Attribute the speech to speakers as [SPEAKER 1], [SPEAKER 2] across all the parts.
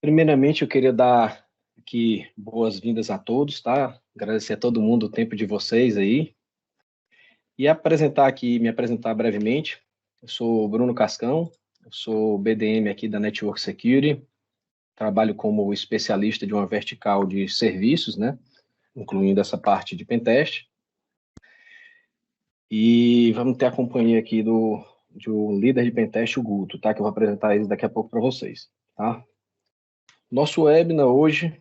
[SPEAKER 1] Primeiramente, eu queria dar aqui boas-vindas a todos, tá? Agradecer a todo mundo o tempo de vocês aí. E me apresentar brevemente. Eu sou o Bruno Cascão, eu sou BDM aqui da Network Security, trabalho como especialista de uma vertical de serviços, né? Incluindo essa parte de pentest. E vamos ter a companhia aqui de um líder de pentest, o Guto, tá? Que eu vou apresentar ele daqui a pouco para vocês, tá? Nosso webinar hoje,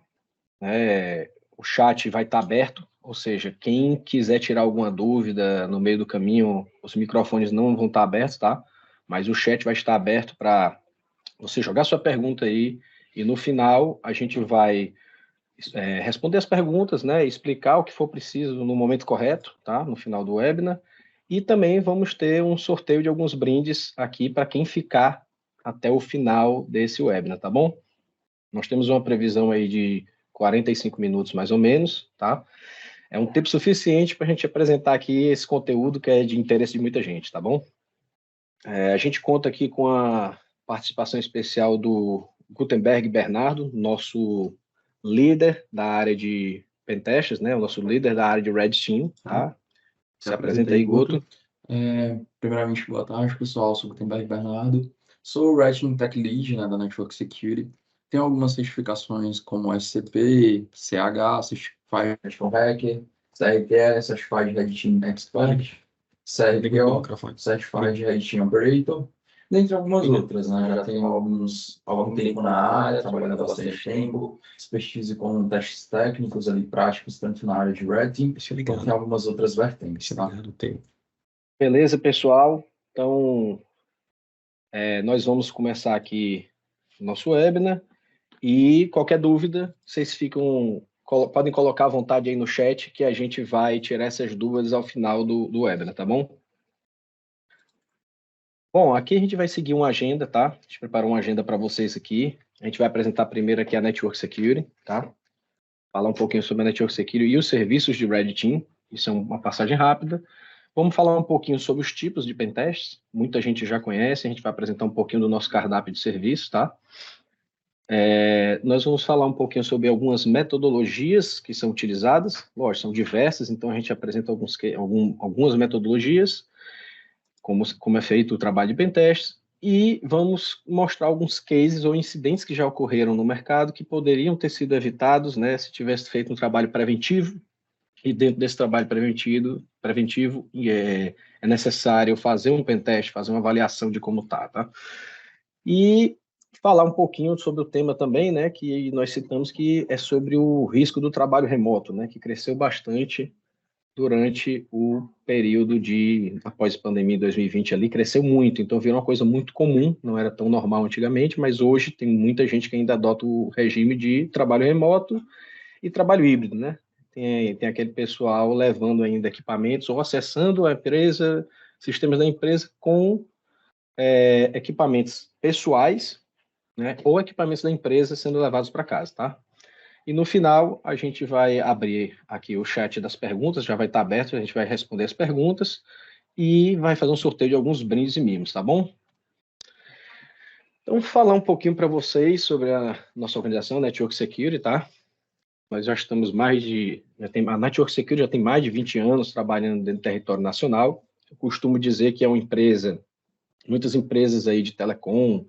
[SPEAKER 1] o chat vai estar aberto, ou seja, quem quiser tirar alguma dúvida no meio do caminho, os microfones não vão estar abertos, tá? Mas o chat vai estar aberto para você jogar sua pergunta aí, e no final a gente vai responder as perguntas, né? Explicar o que for preciso no momento correto, tá? No final do webinar. E também vamos ter um sorteio de alguns brindes aqui para quem ficar até o final desse webinar, tá bom? Nós temos uma previsão aí de 45 minutos, mais ou menos, tá? É um tempo suficiente para a gente apresentar aqui esse conteúdo que é de interesse de muita gente, tá bom? A gente conta aqui com a participação especial do Gutenberg Bernardo, nosso líder da área de pentestes, né? O nosso líder da área de Red Team, tá? Se apresenta aí, Guto.
[SPEAKER 2] Primeiramente, boa tarde, pessoal. Sou o Gutenberg Bernardo. Sou o Red Team Tech Lead, né, da Network Security. Tenho algumas certificações como SCP, CH, Certified Red Team Hacker, CRTE, Certified Red Team Expert, CRPO, Certified Red Team Operator, dentre algumas outras, né? Já tenho algum tempo na área, trabalhando há bastante tempo, expertise com testes técnicos ali, práticos, tanto na área de Red Team, quanto em algumas outras vertentes, tá?
[SPEAKER 1] Beleza, pessoal? Então, nós vamos começar aqui o nosso webinar. E qualquer dúvida, vocês podem colocar à vontade aí no chat, que a gente vai tirar essas dúvidas ao final do webinar, tá bom? Bom, aqui a gente vai seguir uma agenda, tá? A gente preparou uma agenda para vocês aqui. A gente vai apresentar primeiro aqui a Network Security, tá? Falar um pouquinho sobre a Network Security e os serviços de Red Team. Isso é uma passagem rápida. Vamos falar um pouquinho sobre os tipos de pentests. Muita gente já conhece. A gente vai apresentar um pouquinho do nosso cardápio de serviços, tá? Nós vamos falar um pouquinho sobre algumas metodologias que são utilizadas. Lógico, são diversas, então a gente apresenta algumas metodologias, como é feito o trabalho de pentest, e vamos mostrar alguns cases ou incidentes que já ocorreram no mercado que poderiam ter sido evitados, né, se tivesse feito um trabalho preventivo, e dentro desse trabalho preventivo é necessário fazer um pentest, fazer uma avaliação de como está, tá? E falar um pouquinho sobre o tema também, né, que nós citamos, que é sobre o risco do trabalho remoto, né, que cresceu bastante durante o período após a pandemia de 2020 ali, cresceu muito, então virou uma coisa muito comum, não era tão normal antigamente, mas hoje tem muita gente que ainda adota o regime de trabalho remoto e trabalho híbrido, né? Tem aquele pessoal levando ainda equipamentos ou acessando a empresa, sistemas da empresa com equipamentos pessoais, né, ou equipamentos da empresa sendo levados para casa, tá? E no final, a gente vai abrir aqui o chat das perguntas, já vai estar aberto, a gente vai responder as perguntas e vai fazer um sorteio de alguns brindes e mimos, tá bom? Então, vou falar um pouquinho para vocês sobre a nossa organização, Network Security, tá? Nós já estamos a Network Security já tem mais de 20 anos trabalhando dentro do território nacional. Eu costumo dizer que é uma empresa, muitas empresas aí de telecom,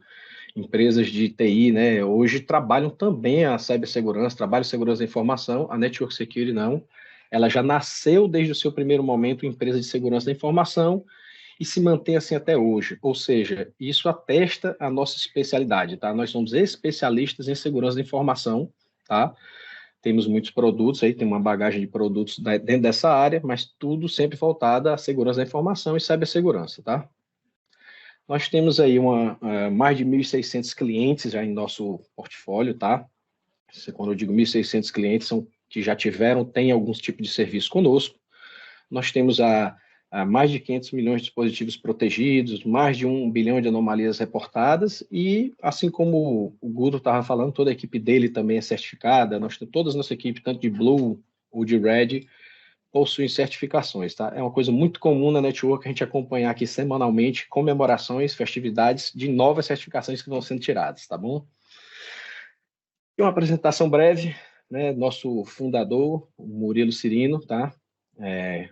[SPEAKER 1] empresas de TI, né, hoje trabalham também a cibersegurança, trabalham segurança da informação, a Network Security não. Ela já nasceu desde o seu primeiro momento empresa de segurança da informação e se mantém assim até hoje. Ou seja, isso atesta a nossa especialidade, tá? Nós somos especialistas em segurança da informação, tá? Temos muitos produtos aí, tem uma bagagem de produtos dentro dessa área, mas tudo sempre voltado à segurança da informação e cibersegurança, tá? Nós temos aí mais de 1.600 clientes já em nosso portfólio, tá? Quando eu digo 1.600 clientes, são que já têm alguns tipos de serviço conosco. Nós temos mais de 500 milhões de dispositivos protegidos, mais de 1 bilhão de anomalias reportadas, e assim como o Guto estava falando, toda a equipe dele também é certificada, toda a nossa equipe, tanto de Blue ou de Red, possuem certificações, tá? É uma coisa muito comum na Network a gente acompanhar aqui semanalmente comemorações, festividades de novas certificações que vão sendo tiradas, tá bom? E uma apresentação breve, né? Nosso fundador, o Murilo Cirino, tá?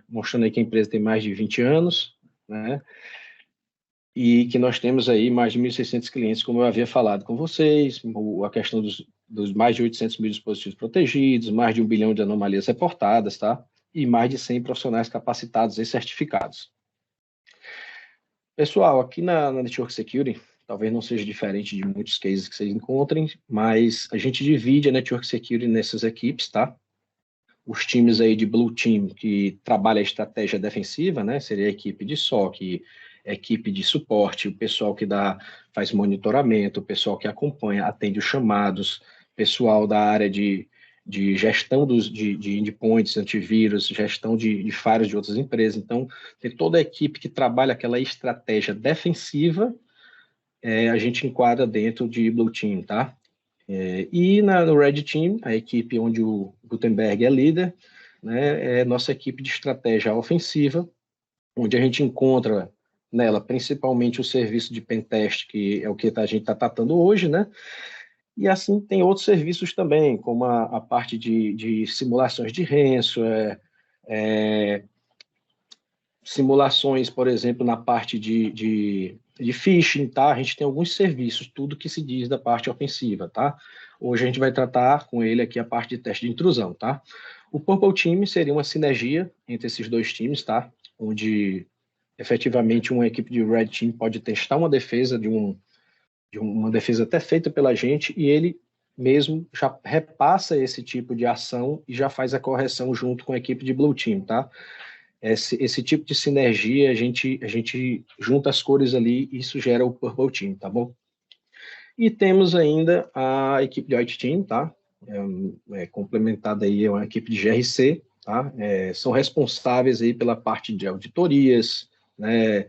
[SPEAKER 1] Mostrando aí que a empresa tem mais de 20 anos, né? E que nós temos aí mais de 1.600 clientes, como eu havia falado com vocês, a questão dos mais de 800 mil dispositivos protegidos, mais de 1 bilhão de anomalias reportadas, tá? E mais de 100 profissionais capacitados e certificados. Pessoal, aqui na Network Security, talvez não seja diferente de muitos cases que vocês encontrem, mas a gente divide a Network Security nessas equipes, tá? Os times aí de Blue Team, que trabalha a estratégia defensiva, né? Seria a equipe de SOC, a equipe de suporte, o pessoal que faz monitoramento, o pessoal que acompanha, atende os chamados, pessoal da área de gestão de endpoints, antivírus, gestão de firewalls de outras empresas. Então, tem toda a equipe que trabalha aquela estratégia defensiva, a gente enquadra dentro de Blue Team, tá? E no Red Team, a equipe onde o Gutenberg é líder, né, é nossa equipe de estratégia ofensiva, onde a gente encontra nela principalmente o serviço de pentest, que é o que a gente está tratando hoje, né? E assim tem outros serviços também, como a parte de simulações de ransomware, simulações, por exemplo, na parte de phishing, tá? A gente tem alguns serviços, tudo que se diz da parte ofensiva, tá? Hoje a gente vai tratar com ele aqui a parte de teste de intrusão, tá? O Purple Team seria uma sinergia entre esses dois times, tá? Onde efetivamente uma equipe de Red Team pode testar uma defesa uma defesa até feita pela gente e ele mesmo já repassa esse tipo de ação e já faz a correção junto com a equipe de Blue Team, tá? Esse tipo de sinergia, a gente junta as cores ali e isso gera o Purple Team, tá bom? E temos ainda a equipe de White Team, tá? Complementada aí, é uma equipe de GRC, tá? São responsáveis aí pela parte de auditorias, né?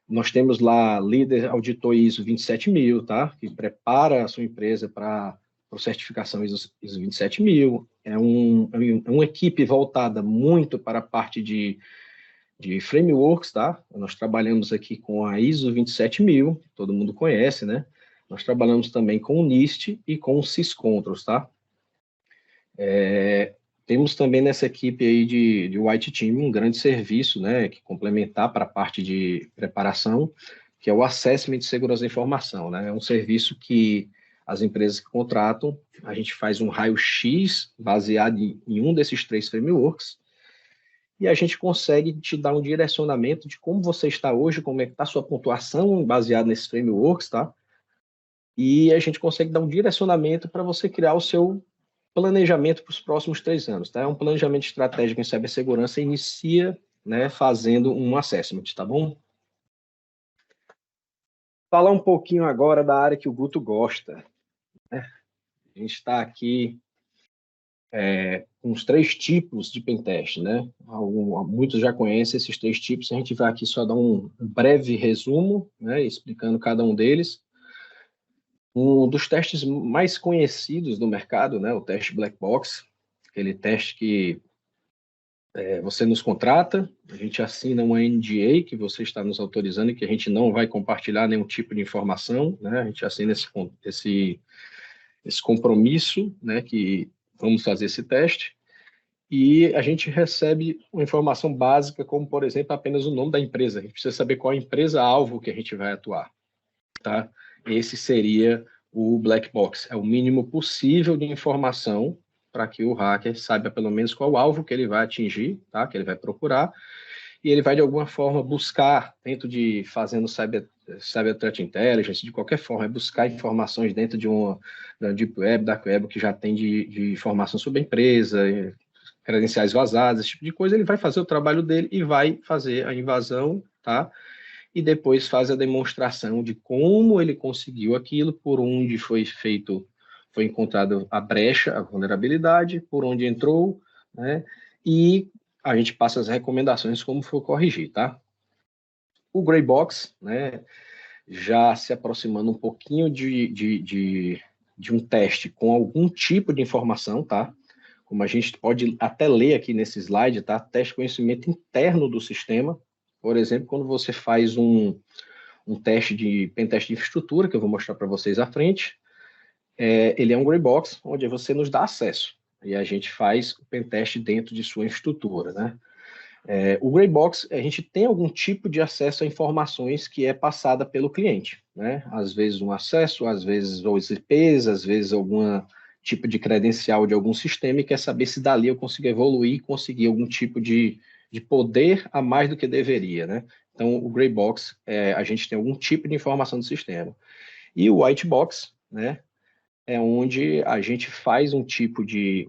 [SPEAKER 1] Nós temos lá líder auditor ISO 27000, tá? Que prepara a sua empresa para a certificação ISO 27000. É uma equipe voltada muito para a parte de frameworks, tá? Nós trabalhamos aqui com a ISO 27000, todo mundo conhece, né? Nós trabalhamos também com o NIST e com o SysControls, tá? Temos também nessa equipe aí de White Team um grande serviço, né, que complementar para a parte de preparação, que é o Assessment de Segurança da Informação, né? É um serviço que as empresas que contratam, a gente faz um raio-x baseado em um desses 3 frameworks, e a gente consegue te dar um direcionamento de como você está hoje, como é que está a sua pontuação baseada nesses frameworks, tá? E a gente consegue dar um direcionamento para você criar o seu planejamento para os próximos 3 anos, tá? É um planejamento estratégico em cibersegurança, inicia, né, fazendo um assessment, tá bom? Falar um pouquinho agora da área que o Guto gosta, né? A gente está aqui com os 3 tipos de pentest, né? Muitos já conhecem esses 3 tipos, a gente vai aqui só dar um breve resumo, né, explicando cada um deles. Um dos testes mais conhecidos do mercado, né, o teste Black Box, aquele teste que você nos contrata, a gente assina uma NDA que você está nos autorizando e que a gente não vai compartilhar nenhum tipo de informação, né? A gente assina esse compromisso, né, que vamos fazer esse teste, e a gente recebe uma informação básica, como, por exemplo, apenas o nome da empresa. A gente precisa saber qual a empresa-alvo que a gente vai atuar, tá? Esse seria o black box, é o mínimo possível de informação para que o hacker saiba pelo menos qual o alvo que ele vai atingir, tá? Que ele vai procurar, e ele vai de alguma forma buscar, dentro de fazendo cyber threat intelligence, de qualquer forma, buscar informações dentro da deep web, dark web, que já tem de informação sobre a empresa, credenciais vazadas, esse tipo de coisa. Ele vai fazer o trabalho dele e vai fazer a invasão, tá? E depois faz a demonstração de como ele conseguiu aquilo, por onde foi encontrada a brecha, a vulnerabilidade, por onde entrou, né? E a gente passa as recomendações como for corrigir, tá? O Gray Box, né, já se aproximando um pouquinho de um teste com algum tipo de informação, tá? Como a gente pode até ler aqui nesse slide, tá? Teste de conhecimento interno do sistema. Por exemplo, quando você faz um teste penteste de infraestrutura, que eu vou mostrar para vocês à frente, ele é um gray box, onde você nos dá acesso. E a gente faz o pentest dentro de sua infraestrutura, né? O gray box, a gente tem algum tipo de acesso a informações que é passada pelo cliente, né? Às vezes um acesso, às vezes os IPs, às vezes algum tipo de credencial de algum sistema e quer saber se dali eu consigo evoluir, conseguir algum tipo de poder a mais do que deveria, né? Então, o gray box, a gente tem algum tipo de informação do sistema. E o white box, né? É onde a gente faz um tipo de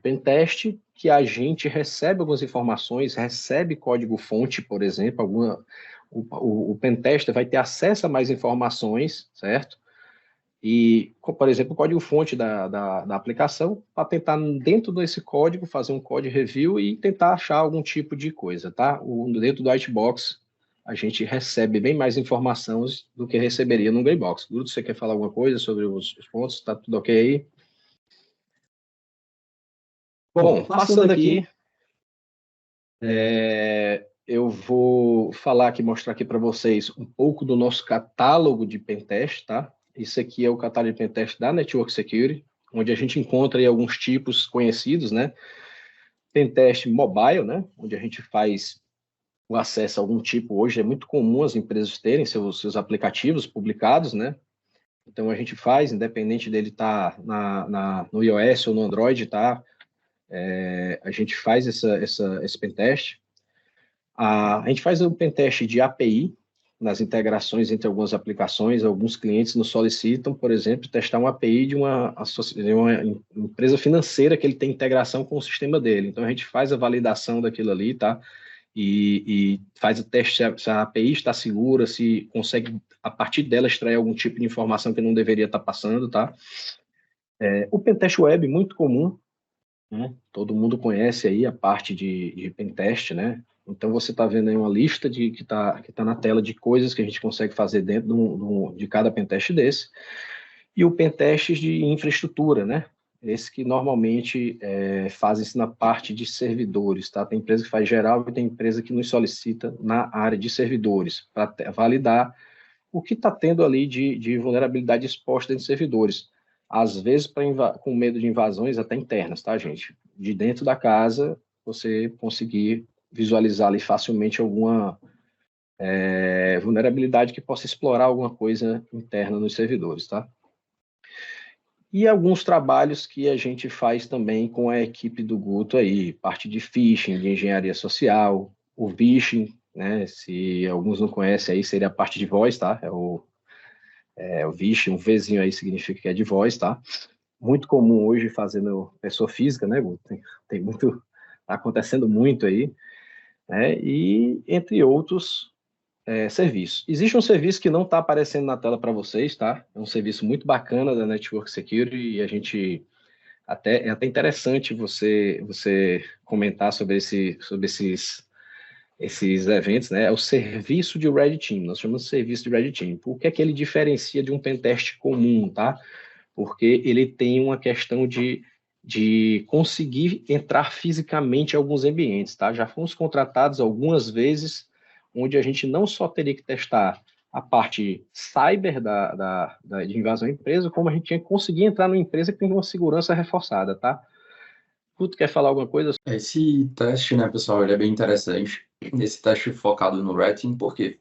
[SPEAKER 1] pentest que a gente recebe algumas informações, recebe código-fonte, por exemplo, o pentester vai ter acesso a mais informações, certo? E, por exemplo, o código-fonte da aplicação, para tentar, dentro desse código, fazer um code review e tentar achar algum tipo de coisa, tá? Dentro do Whitebox, a gente recebe bem mais informações do que receberia no Greybox. Guto, você quer falar alguma coisa sobre os pontos? Tá tudo ok aí? Bom, passando aqui, eu vou falar aqui, mostrar aqui para vocês um pouco do nosso catálogo de pentest, tá? Isso aqui é o catálogo de pentest da Network Security, onde a gente encontra aí alguns tipos conhecidos, né? Pentest mobile, né? Onde a gente faz o acesso a algum tipo. Hoje é muito comum as empresas terem seus aplicativos publicados, né? Então a gente faz, independente dele estar no iOS ou no Android, tá? A gente faz esse pentest. A gente faz um pentest de API nas integrações entre algumas aplicações. Alguns clientes nos solicitam, por exemplo, testar uma API de uma empresa financeira que ele tem integração com o sistema dele. Então a gente faz a validação daquilo ali, tá? E faz o teste se a API está segura, se consegue, a partir dela, extrair algum tipo de informação que não deveria estar passando, tá? O pentest web, muito comum, né? Todo mundo conhece aí a parte de pentest, né? Então, você está vendo aí uma lista que tá na tela de coisas que a gente consegue fazer dentro de cada pentest desse. E o pentest de infraestrutura, né? Esse que normalmente faz isso na parte de servidores, tá? Tem empresa que faz geral e tem empresa que nos solicita na área de servidores, para validar o que está tendo ali de vulnerabilidade exposta em servidores. Às vezes com medo de invasões até internas, tá, gente? De dentro da casa, você conseguir visualizar ali facilmente alguma vulnerabilidade que possa explorar alguma coisa interna nos servidores, tá? E alguns trabalhos que a gente faz também com a equipe do Guto aí, parte de phishing, de engenharia social, o phishing, né? Se alguns não conhecem aí, seria a parte de voz, tá? O phishing, um Vzinho aí significa que é de voz, tá? Muito comum hoje fazendo pessoa física, né, Guto? Tem muito, tá acontecendo muito aí, né? E entre outros serviços. Existe um serviço que não está aparecendo na tela para vocês, tá? É um serviço muito bacana da Network Security e a gente é até interessante você comentar sobre esses eventos, né? É o serviço de Red Team, nós chamamos de serviço de Red Team. O que é que ele diferencia de um pentest comum, tá? Porque ele tem uma questão de conseguir entrar fisicamente em alguns ambientes, tá? Já fomos contratados algumas vezes onde a gente não só teria que testar a parte cyber de invasão à empresa, como a gente tinha que conseguir entrar numa empresa que tem uma segurança reforçada, tá? Tu quer falar alguma coisa?
[SPEAKER 2] Esse teste, né, pessoal, ele é bem interessante. Esse teste focado no rating, porque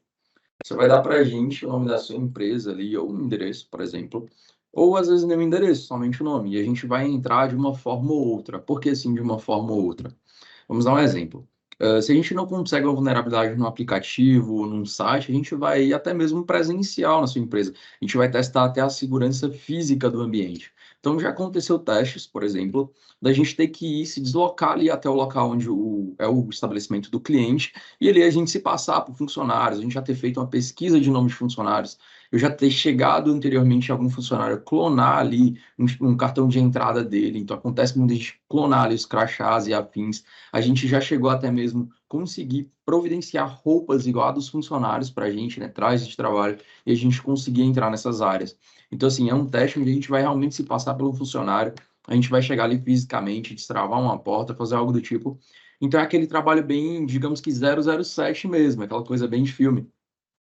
[SPEAKER 2] você vai dar para a gente o nome da sua empresa ali, ou um endereço, por exemplo, ou às vezes nem o endereço, somente o nome, e a gente vai entrar de uma forma ou outra. Por que assim de uma forma ou outra? Vamos dar um exemplo. Se a gente não consegue uma vulnerabilidade no aplicativo, num site, a gente vai ir até mesmo presencial na sua empresa. A gente vai testar até a segurança física do ambiente. Então, já aconteceu testes, por exemplo, da gente ter que ir se deslocar ali até o local onde é o estabelecimento do cliente, e ali a gente se passar por funcionários, a gente já ter feito uma pesquisa de nome de funcionários, eu já ter chegado anteriormente a algum funcionário, clonar ali um cartão de entrada dele. Então, acontece muito a gente clonar ali os crachás e afins. A gente já chegou até mesmo conseguir providenciar roupas igual a dos funcionários para a gente, né, trajes de trabalho, e a gente conseguir entrar nessas áreas. Então, assim, é um teste onde a gente vai realmente se passar pelo funcionário, a gente vai chegar ali fisicamente, destravar uma porta, fazer algo do tipo. Então, é aquele trabalho bem, digamos que 007 mesmo, aquela coisa bem de filme.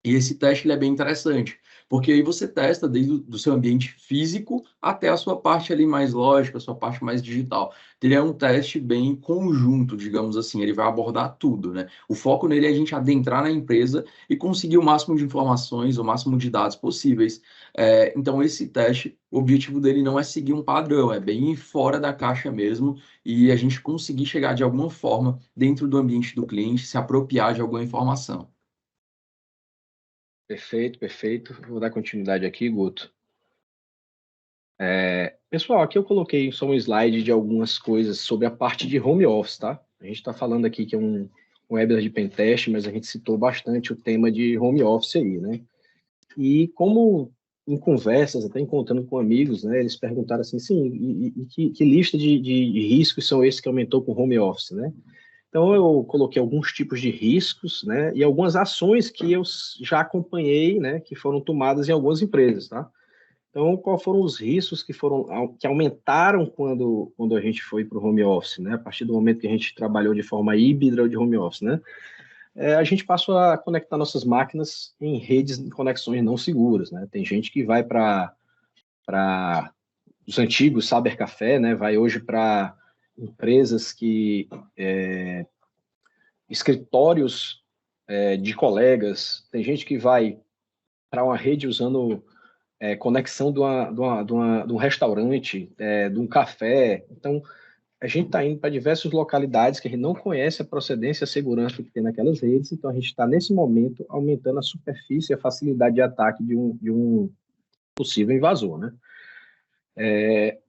[SPEAKER 2] E esse teste ele é bem interessante, porque aí você testa desde o do seu ambiente físico até a sua parte ali mais lógica, a sua parte mais digital. Ele é um teste bem conjunto, digamos assim, ele vai abordar tudo, né? O foco nele é a gente adentrar na empresa e conseguir o máximo de informações, o máximo de dados possíveis. Então, esse teste, o objetivo dele não é seguir um padrão, é bem fora da caixa mesmo, e a gente conseguir chegar de alguma forma dentro do ambiente do cliente, se apropriar de alguma informação.
[SPEAKER 1] Perfeito, perfeito. Vou dar continuidade aqui, Guto. Pessoal, aqui eu coloquei só um slide de algumas coisas sobre a parte de home office, tá? A gente está falando aqui que é um webinar de pentest, mas a gente citou bastante o tema de home office aí, né? E como em conversas, até encontrando com amigos, né, eles perguntaram assim, sim, que lista de riscos são esses que aumentou com home office, né? Então eu coloquei alguns tipos de riscos, né, e algumas ações que eu já acompanhei, né, que foram tomadas em algumas empresas, tá? Então, quais foram os riscos que aumentaram quando a gente foi para o home office, né? A partir do momento que a gente trabalhou de forma híbrida ou de home office, né? A gente passou a conectar nossas máquinas em redes de conexões não seguras, né? Tem gente que vai para os antigos cybercafé, né? Vai hoje para empresas escritórios de colegas, tem gente que vai para uma rede usando conexão de um restaurante, de um café. Então, a gente está indo para diversas localidades que a gente não conhece a procedência e a segurança que tem naquelas redes, então a gente está, nesse momento, aumentando a superfície e a facilidade de ataque de um possível invasor, né?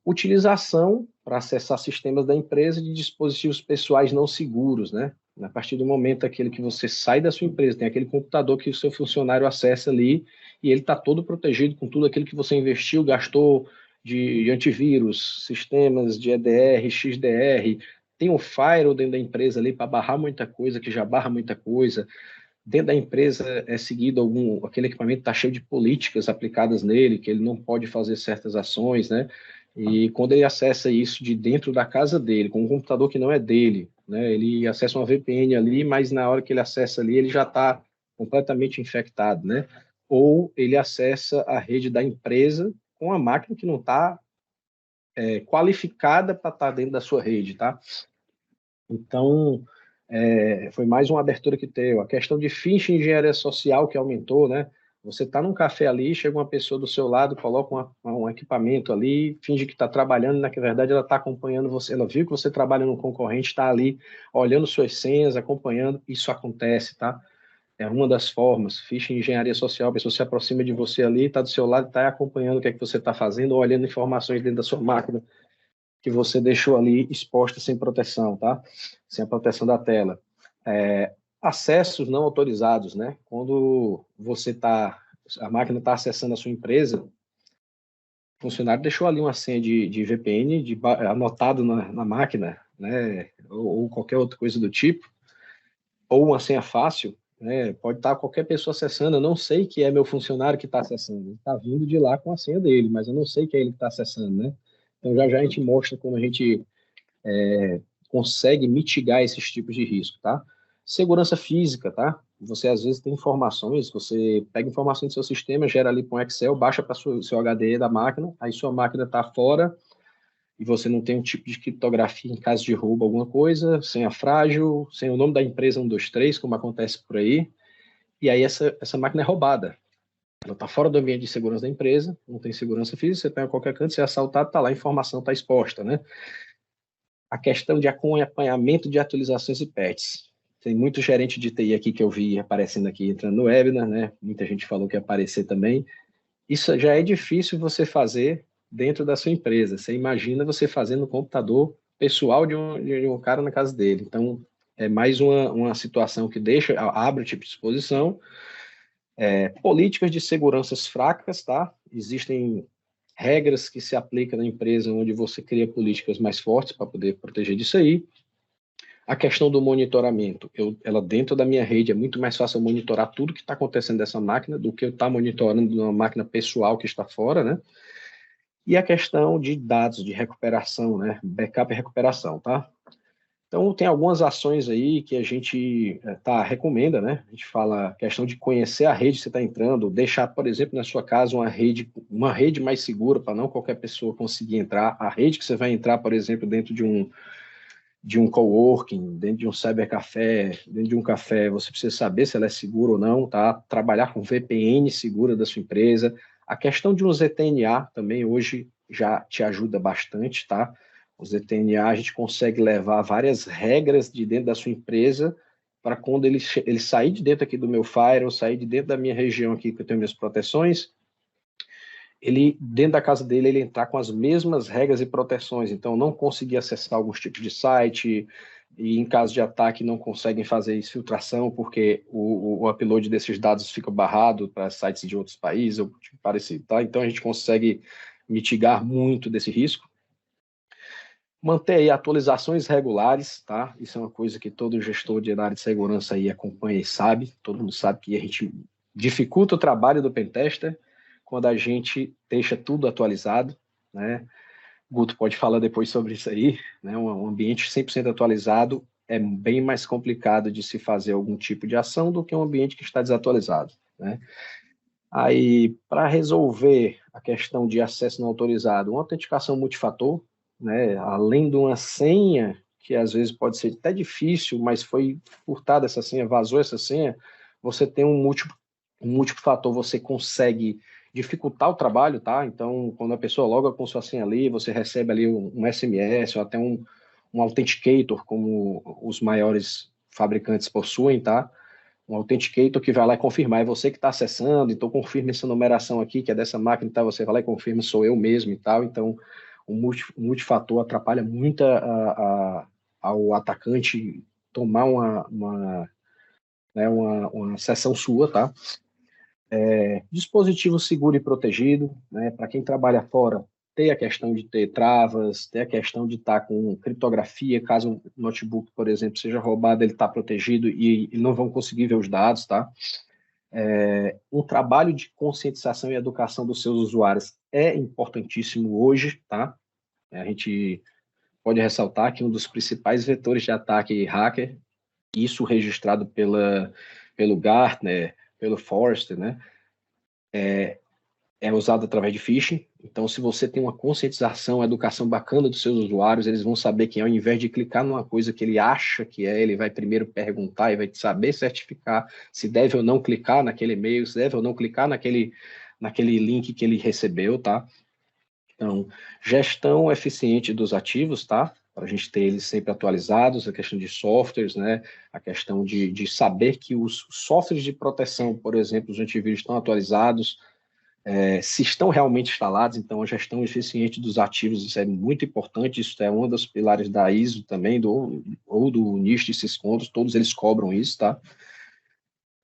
[SPEAKER 1] Utilização para acessar sistemas da empresa de dispositivos pessoais não seguros, né? A partir do momento aquele que você sai da sua empresa, tem aquele computador que o seu funcionário acessa ali e ele está todo protegido com tudo aquilo que você investiu, gastou de antivírus, sistemas de EDR, XDR, tem um firewall dentro da empresa ali para barrar muita coisa, que já barra muita coisa. Dentro da empresa é seguido aquele equipamento está cheio de políticas aplicadas nele, que ele não pode fazer certas ações, né? E quando ele acessa isso de dentro da casa dele, com um computador que não é dele, né? Ele acessa uma VPN ali, mas na hora que ele acessa ali, ele já está completamente infectado, né? Ou ele acessa a rede da empresa com a máquina que não está qualificada para estar dentro da sua rede, tá? Então, foi mais uma abertura que teve. A questão de phishing e engenharia social que aumentou, né? Você está num café ali, chega uma pessoa do seu lado, coloca um equipamento ali, finge que está trabalhando, na verdade ela está acompanhando você, ela viu que você trabalha no concorrente, está ali olhando suas senhas, acompanhando, isso acontece, tá? É uma das formas, phishing e engenharia social, a pessoa se aproxima de você ali, está do seu lado, está acompanhando o que é que você está fazendo, olhando informações dentro da sua máquina, que você deixou ali exposta sem proteção, tá? Sem a proteção da tela. Acessos não autorizados, né? Quando a máquina está acessando a sua empresa, o funcionário deixou ali uma senha de VPN anotado na máquina, né? Ou qualquer outra coisa do tipo, ou uma senha fácil, né? Pode estar qualquer pessoa acessando, eu não sei que é meu funcionário que está acessando, ele está vindo de lá com a senha dele, mas eu não sei que é ele que está acessando, né? Então já a gente mostra como a gente consegue mitigar esses tipos de risco, tá? Segurança física, tá? Você às vezes tem informações, você pega informações do seu sistema, gera ali para um Excel, baixa para o seu HD da máquina, aí sua máquina está fora e você não tem um tipo de criptografia em caso de roubo, alguma coisa, senha frágil, sem o nome da empresa 123, como acontece por aí, e aí essa máquina é roubada. Ela está fora do ambiente de segurança da empresa, não tem segurança física, você pega qualquer canto, você é assaltado, está lá, a informação está exposta, né? A questão de acompanhamento de atualizações e patches. Tem muito gerente de TI aqui que eu vi aparecendo aqui, entrando no webinar, né? Muita gente falou que ia aparecer também. Isso já é difícil você fazer dentro da sua empresa. Você imagina você fazendo no computador pessoal de um cara na casa dele. Então, é mais uma situação que abre o tipo de exposição. Políticas de seguranças fracas, tá? Existem regras que se aplicam na empresa onde você cria políticas mais fortes para poder proteger disso aí. A questão do monitoramento, ela dentro da minha rede é muito mais fácil monitorar tudo que está acontecendo dessa máquina do que eu estar monitorando uma máquina pessoal que está fora, né? E a questão de dados de recuperação, né? Backup e recuperação, tá? Então, tem algumas ações aí que a gente recomenda, né? A gente fala questão de conhecer a rede que você está entrando, deixar, por exemplo, na sua casa uma rede mais segura para não qualquer pessoa conseguir entrar. A rede que você vai entrar, por exemplo, dentro de um coworking, dentro de um cybercafé, dentro de um café, você precisa saber se ela é segura ou não, tá? Trabalhar com VPN segura da sua empresa. A questão de um ZTNA também hoje já te ajuda bastante, tá? O ZTNA, a gente consegue levar várias regras de dentro da sua empresa para quando ele sair de dentro aqui do meu firewall, sair de dentro da minha região aqui, que eu tenho minhas proteções, ele, dentro da casa dele, ele entrar com as mesmas regras e proteções. Então, não conseguir acessar alguns tipos de site, e em caso de ataque não conseguem fazer filtração, porque o upload desses dados fica barrado para sites de outros países, ou tipo parecido, tá? Então, a gente consegue mitigar muito desse risco. Manter aí atualizações regulares, tá? Isso é uma coisa que todo gestor de área de segurança aí acompanha e sabe. Todo mundo sabe que a gente dificulta o trabalho do pentester quando a gente deixa tudo atualizado, né? Guto pode falar depois sobre isso aí, né? Um ambiente 100% atualizado é bem mais complicado de se fazer algum tipo de ação do que um ambiente que está desatualizado, né? Aí, para resolver a questão de acesso não autorizado, uma autenticação multifator, né? Além de uma senha, que às vezes pode ser até difícil, mas foi furtada essa senha, vazou essa senha, você tem um múltiplo fator, você consegue dificultar o trabalho, tá? Então, quando a pessoa loga com sua senha ali, você recebe ali um SMS ou até um authenticator, como os maiores fabricantes possuem, tá? Um authenticator que vai lá e confirmar, é você que está acessando, então confirma essa numeração aqui, que é dessa máquina, tá? Você vai lá e confirma, sou eu mesmo e tal. Então, o multifator atrapalha muito ao atacante tomar uma sessão sua, tá? Dispositivo seguro e protegido, né? Para quem trabalha fora, tem a questão de ter travas, tem a questão de estar com criptografia, caso um notebook, por exemplo, seja roubado, ele está protegido e não vão conseguir ver os dados, tá? Um trabalho de conscientização e educação dos seus usuários é importantíssimo hoje, tá? A gente pode ressaltar que um dos principais vetores de ataque hacker, isso registrado pelo Gartner, pelo Forrester, né? É usado através de phishing. Então, se você tem uma conscientização, uma educação bacana dos seus usuários, eles vão saber que ao invés de clicar numa coisa que ele acha que é, ele vai primeiro perguntar e vai saber certificar se deve ou não clicar naquele e-mail, se deve ou não clicar naquele link que ele recebeu, tá? Então, gestão eficiente dos ativos, tá? Para a gente ter eles sempre atualizados, a questão de softwares, né? A questão de saber que os softwares de proteção, por exemplo, os antivírus estão atualizados, se estão realmente instalados. Então, a gestão eficiente dos ativos, isso é muito importante, isso é um dos pilares da ISO também, ou do NIST e Syscontrol, todos eles cobram isso, tá?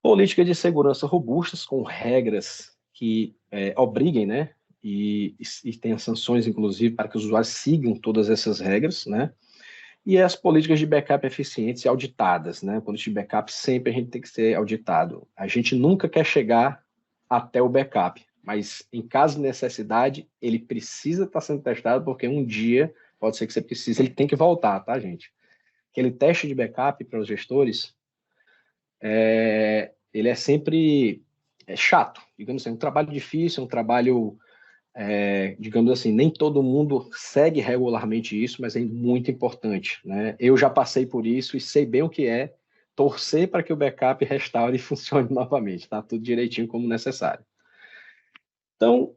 [SPEAKER 1] Política de segurança robustas, com regras que obriguem, né? E tenha sanções, inclusive, para que os usuários sigam todas essas regras, né? E as políticas de backup eficientes e auditadas, né? Política de backup sempre a gente tem que ser auditado. A gente nunca quer chegar até o backup, mas em caso de necessidade, ele precisa estar sendo testado, porque um dia, pode ser que você precise, ele tem que voltar, tá, gente? Aquele teste de backup para os gestores, ele é sempre chato, digamos assim, é um trabalho difícil, é um trabalho, digamos assim, nem todo mundo segue regularmente isso, mas é muito importante, né? Eu já passei por isso e sei bem o que é torcer para que o backup restaure e funcione novamente, tá? Tudo direitinho como necessário. Então,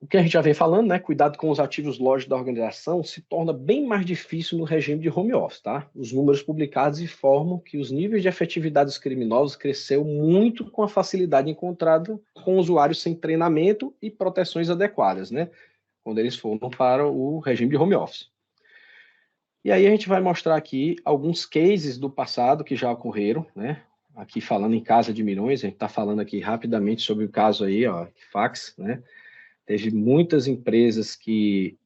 [SPEAKER 1] o que a gente já vem falando, né? Cuidado com os ativos lógicos da organização se torna bem mais difícil no regime de home office, tá? Os números publicados informam que os níveis de efetividade dos criminosos cresceu muito com a facilidade encontrada com usuários sem treinamento e proteções adequadas, né? Quando eles foram para o regime de home office. E aí a gente vai mostrar aqui alguns cases do passado que já ocorreram, né? Aqui falando em Casa de Milhões, a gente está falando aqui rapidamente sobre o caso aí, ó, Fax, né? Teve muitas empresas que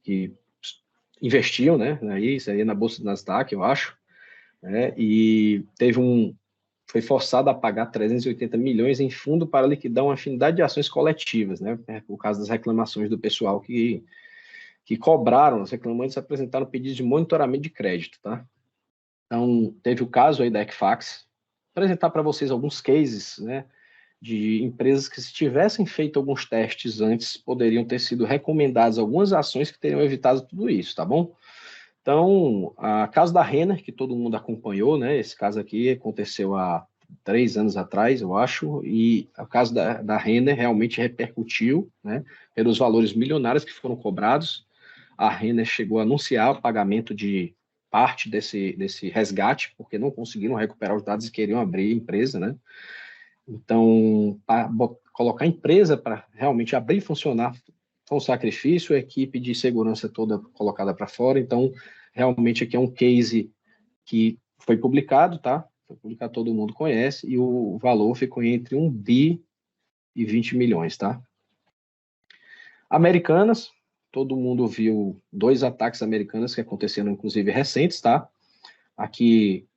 [SPEAKER 1] investiam, né? Isso aí na Bolsa do Nasdaq, eu acho, né? E foi forçado a pagar 380 milhões em fundo para liquidar uma afinidade de ações coletivas, né? Por causa das reclamações do pessoal que cobraram, os reclamantes apresentaram pedidos de monitoramento de crédito, tá? Então, teve o caso aí da Equifax, apresentar para vocês alguns cases, né, de empresas que, se tivessem feito alguns testes antes, poderiam ter sido recomendadas algumas ações que teriam evitado tudo isso, tá bom? Então, a caso da Renner, que todo mundo acompanhou, né? Esse caso aqui aconteceu há 3 anos atrás, eu acho, e o caso da Renner realmente repercutiu, né? Pelos valores milionários que foram cobrados. A Renner chegou a anunciar o pagamento de parte desse resgate, porque não conseguiram recuperar os dados e queriam abrir a empresa, né? Então, para colocar a empresa para realmente abrir e funcionar foi um sacrifício, a equipe de segurança toda colocada para fora. Então, realmente aqui é um case que foi publicado, tá? Foi publicado, todo mundo conhece, e o valor ficou entre 1 bi e 20 milhões, tá? Americanas, todo mundo viu 2 ataques americanos que aconteceram, inclusive, recentes, tá? Aqui,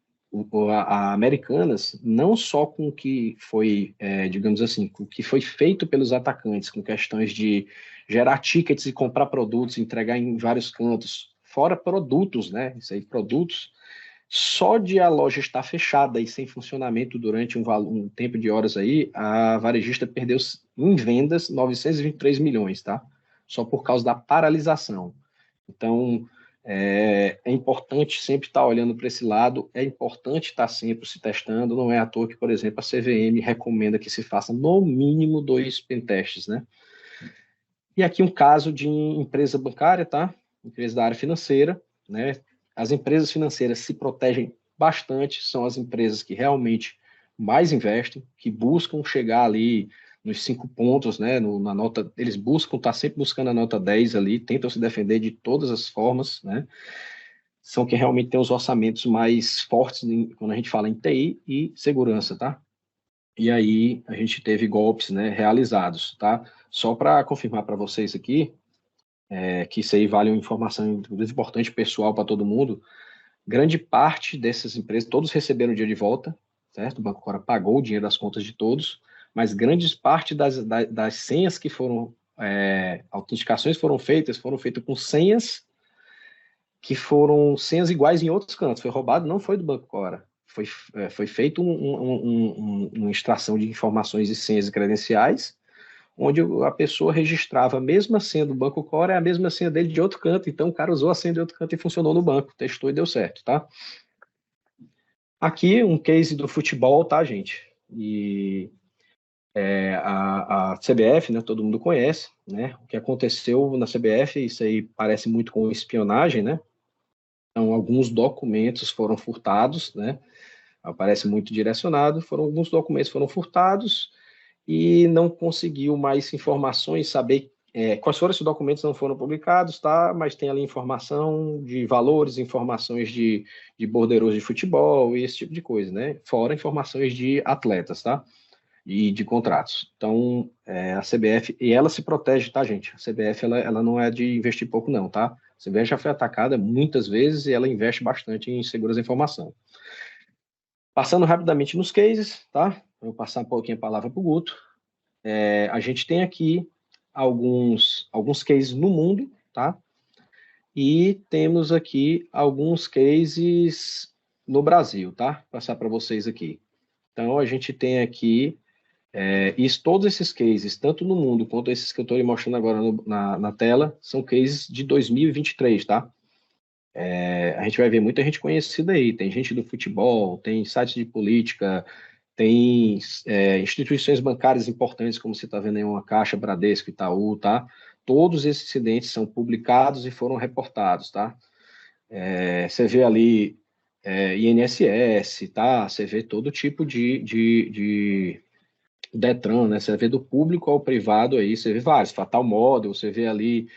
[SPEAKER 1] a Americanas, não só com o que foi, digamos assim, com o que foi feito pelos atacantes, com questões de gerar tickets e comprar produtos, entregar em vários cantos, fora produtos, né? Isso aí, produtos. Só de a loja estar fechada e sem funcionamento durante um tempo de horas aí, a varejista perdeu em vendas 923 milhões, tá? Só por causa da paralisação. Então, é importante sempre estar olhando para esse lado, é importante estar sempre se testando, não é à toa que, por exemplo, a CVM recomenda que se faça no mínimo 2 pentestes, né? E aqui um caso de empresa bancária, tá? Empresa da área financeira, né? As empresas financeiras se protegem bastante, são as empresas que realmente mais investem, que buscam chegar ali nos 5 pontos, né? Na nota, eles buscam, tá sempre buscando a nota 10 ali, tentam se defender de todas as formas, né? São que realmente têm os orçamentos mais fortes quando a gente fala em TI e segurança, tá? E aí a gente teve golpes, né, realizados, tá? Só para confirmar para vocês aqui, que isso aí vale uma informação importante pessoal para todo mundo, grande parte dessas empresas, todos receberam o dia de volta, certo? O Banco Cora pagou o dinheiro das contas de todos, mas grandes parte das senhas que foram, autenticações foram feitas com senhas que foram senhas iguais em outros cantos. Foi roubado, não foi do Banco Cora. Foi feito uma extração de informações e senhas e credenciais, onde a pessoa registrava a mesma senha do Banco Cora, é a mesma senha dele de outro canto. Então, o cara usou a senha de outro canto e funcionou no banco, testou e deu certo, tá? Aqui, um case do futebol, tá, gente? E a CBF, né, todo mundo conhece, né? O que aconteceu na CBF, isso aí parece muito com espionagem, né? Então, alguns documentos foram furtados, né? Aparece muito direcionado, alguns documentos foram furtados e não conseguiu mais informações, saber quais foram esses documentos, não foram publicados, tá? Mas tem ali informação de valores, informações de bordeiros de futebol e esse tipo de coisa, né? Fora informações de atletas, tá? E de contratos. Então, a CBF, e ela se protege, tá, gente? A CBF, ela não é de investir pouco, não, tá? A CBF já foi atacada muitas vezes e ela investe bastante em segurança da informação. Passando rapidamente nos cases, tá? Vou passar um pouquinho a palavra para o Guto. A gente tem aqui alguns cases no mundo, tá? E temos aqui alguns cases no Brasil, tá? Vou passar para vocês aqui. Então, a gente tem aqui todos esses cases, tanto no mundo quanto esses que eu estou mostrando agora na tela, são cases de 2023, tá? A gente vai ver muita gente conhecida aí, tem gente do futebol, tem sites de política, tem instituições bancárias importantes, como você está vendo aí, uma Caixa, Bradesco, Itaú, tá? Todos esses incidentes são publicados e foram reportados, tá? Você vê ali INSS, tá? Você vê todo tipo de Detran, né? Você vê do público ao privado aí, você vê vários, Fatal Model, você vê ali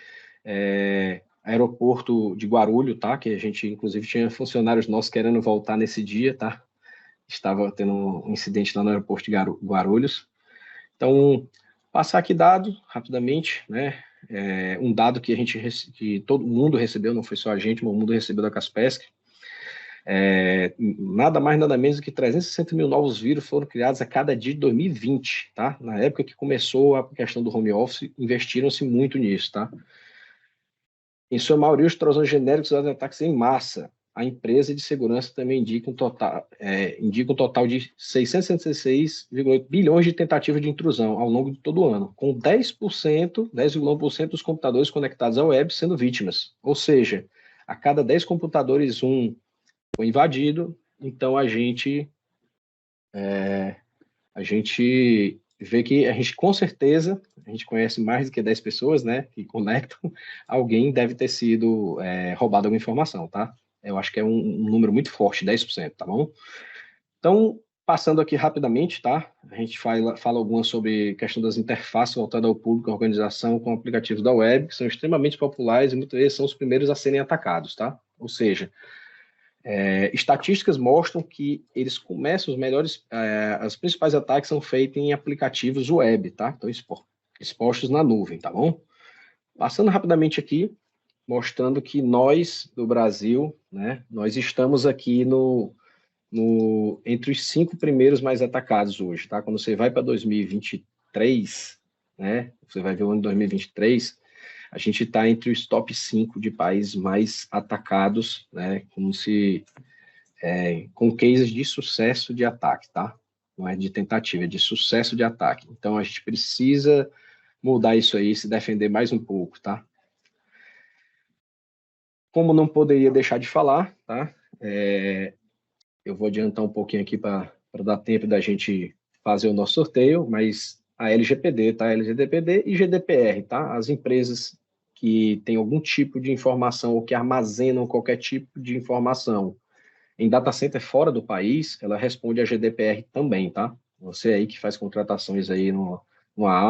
[SPEAKER 1] aeroporto de Guarulhos, tá? Que a gente, inclusive, tinha funcionários nossos querendo voltar nesse dia, tá? Estava tendo um incidente lá no aeroporto de Guarulhos. Então, passar aqui dado, rapidamente, né? Um dado que todo mundo recebeu, não foi só a gente, mas o mundo recebeu da Kaspersky. Nada mais, nada menos do que 360 mil novos vírus foram criados a cada dia de 2020, tá? Na época que começou a questão do home office, investiram-se muito nisso, tá? Em sua maioria, os trojanos genéricos usados em ataques em massa. a empresa de segurança também indica um total de 666,8 bilhões de tentativas de intrusão ao longo de todo o ano, com 10,1% dos computadores conectados à web sendo vítimas. Ou seja, a cada 10 computadores, um foi invadido. Então, a gente vê que a gente, com certeza, a gente conhece mais do que 10 pessoas, né, que conectam, alguém deve ter sido roubado alguma informação, tá? Eu acho que é um número muito forte, 10%, tá bom? Então, passando aqui rapidamente, tá? A gente fala algumas sobre a questão das interfaces voltadas ao público, à organização com aplicativos da web, que são extremamente populares e muitas vezes são os primeiros a serem atacados, tá? Ou seja, estatísticas mostram que eles começam os principais ataques são feitos em aplicativos web, tá? Então, expostos na nuvem, tá bom? Passando rapidamente aqui, mostrando que nós, do Brasil, né, nós estamos aqui entre os 5 primeiros mais atacados hoje, tá? Quando você vai para 2023, né, você vai ver o ano de 2023, a gente está entre os top 5 de países mais atacados, né, com cases de sucesso de ataque, tá? Não é de tentativa, é de sucesso de ataque. Então, a gente precisa mudar isso aí, se defender mais um pouco, tá? Como não poderia deixar de falar, tá? Eu vou adiantar um pouquinho aqui para dar tempo da gente fazer o nosso sorteio, mas a LGPD, tá? LGPD e GDPR, tá? As empresas que têm algum tipo de informação ou que armazenam qualquer tipo de informação em data center fora do país, ela responde a GDPR também, tá? Você aí que faz contratações aí numa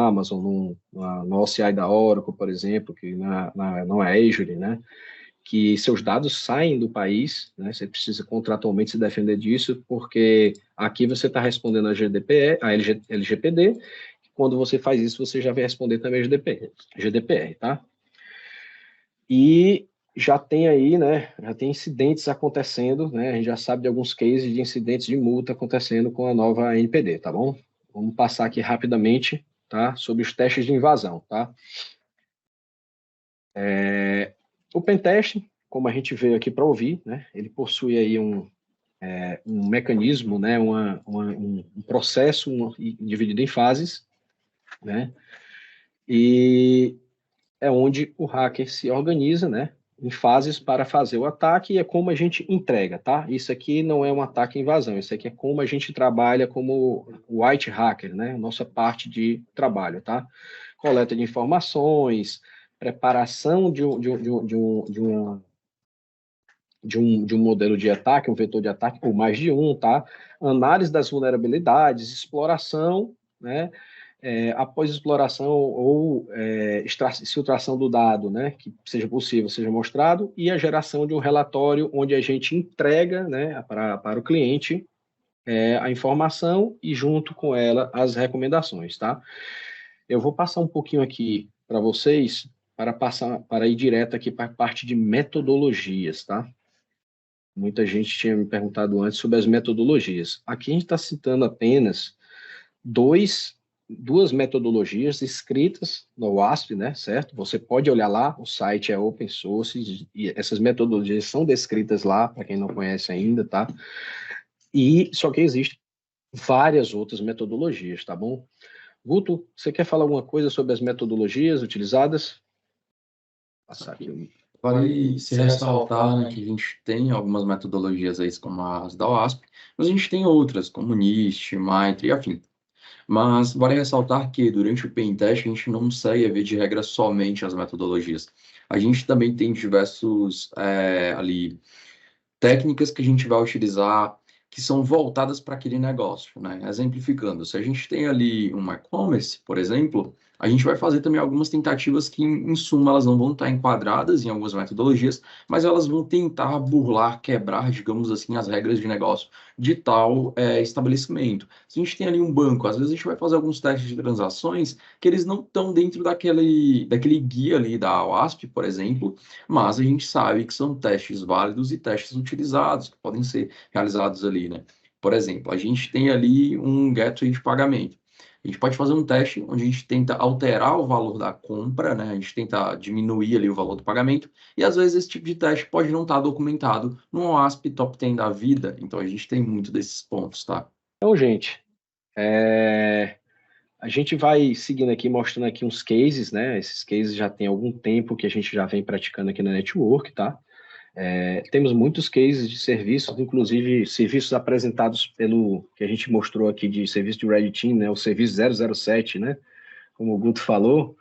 [SPEAKER 1] Amazon, no OCI da Oracle, por exemplo, que não é Azure, né? Que seus dados saem do país, né? Você precisa contratualmente se defender disso, porque aqui você está respondendo a GDPR, a LGPD, quando você faz isso, você já vai responder também a GDPR, tá? E já tem aí, né, já tem incidentes acontecendo, né, a gente já sabe de alguns cases de incidentes de multa acontecendo com a nova NPD, tá bom? Vamos passar aqui rapidamente, tá, sobre os testes de invasão, tá? O pentest, como a gente veio aqui para ouvir, né, ele possui aí um mecanismo, né, um processo dividido em fases, né, e é onde o hacker se organiza, né, em fases para fazer o ataque, e é como a gente entrega, tá? Isso aqui não é um ataque à invasão, isso aqui é como a gente trabalha como white hacker, né? Nossa parte de trabalho, tá? Coleta de informações, preparação de um modelo de ataque, um vetor de ataque, ou mais de um, tá? Análise das vulnerabilidades, exploração, né? Após exploração ou exfiltração do dado, né, que seja possível, seja mostrado, e a geração de um relatório onde a gente entrega, né, para o cliente a informação e junto com ela as recomendações, tá? Eu vou passar um pouquinho aqui para vocês para ir direto aqui para a parte de metodologias, tá? Muita gente tinha me perguntado antes sobre as metodologias. Aqui a gente está citando apenas duas metodologias escritas no WASP, né, certo? Você pode olhar lá, o site é open source e essas metodologias são descritas lá, para quem não conhece ainda, tá? E só que existem várias outras metodologias, tá bom? Guto, você quer falar alguma coisa sobre as metodologias utilizadas? Passar aqui.
[SPEAKER 2] Vale se ressaltar, né, que a gente tem algumas metodologias aí, como as da OASP, mas a gente tem outras, como NIST, MITRE e afim. Mas vale ressaltar que durante o pentest a gente não segue a via de regra somente as metodologias. A gente também tem diversos ali técnicas que a gente vai utilizar que são voltadas para aquele negócio, né? Exemplificando, se a gente tem ali um e-commerce, por exemplo, a gente vai fazer também algumas tentativas que, em suma, elas não vão estar enquadradas em algumas metodologias, mas elas vão tentar burlar, quebrar, digamos assim, as regras de negócio de tal estabelecimento. Se a gente tem ali um banco, às vezes a gente vai fazer alguns testes de transações que eles não estão dentro daquele guia ali da OASP, por exemplo, mas a gente sabe que são testes válidos e testes utilizados, que podem ser realizados ali, né? Por exemplo, a gente tem ali um gateway de pagamento. A gente pode fazer um teste onde a gente tenta alterar o valor da compra, né? A gente tenta diminuir ali o valor do pagamento, e às vezes esse tipo de teste pode não estar documentado no OASP Top 10 da vida, então a gente tem muito desses pontos, tá?
[SPEAKER 1] Então, gente, a gente vai seguindo aqui, mostrando aqui uns cases, né? Esses cases já tem algum tempo que a gente já vem praticando aqui na Network, tá? Temos muitos cases de serviços, inclusive serviços apresentados pelo que a gente mostrou aqui de serviço de Red Team, né? O serviço 007, né? Como o Guto falou,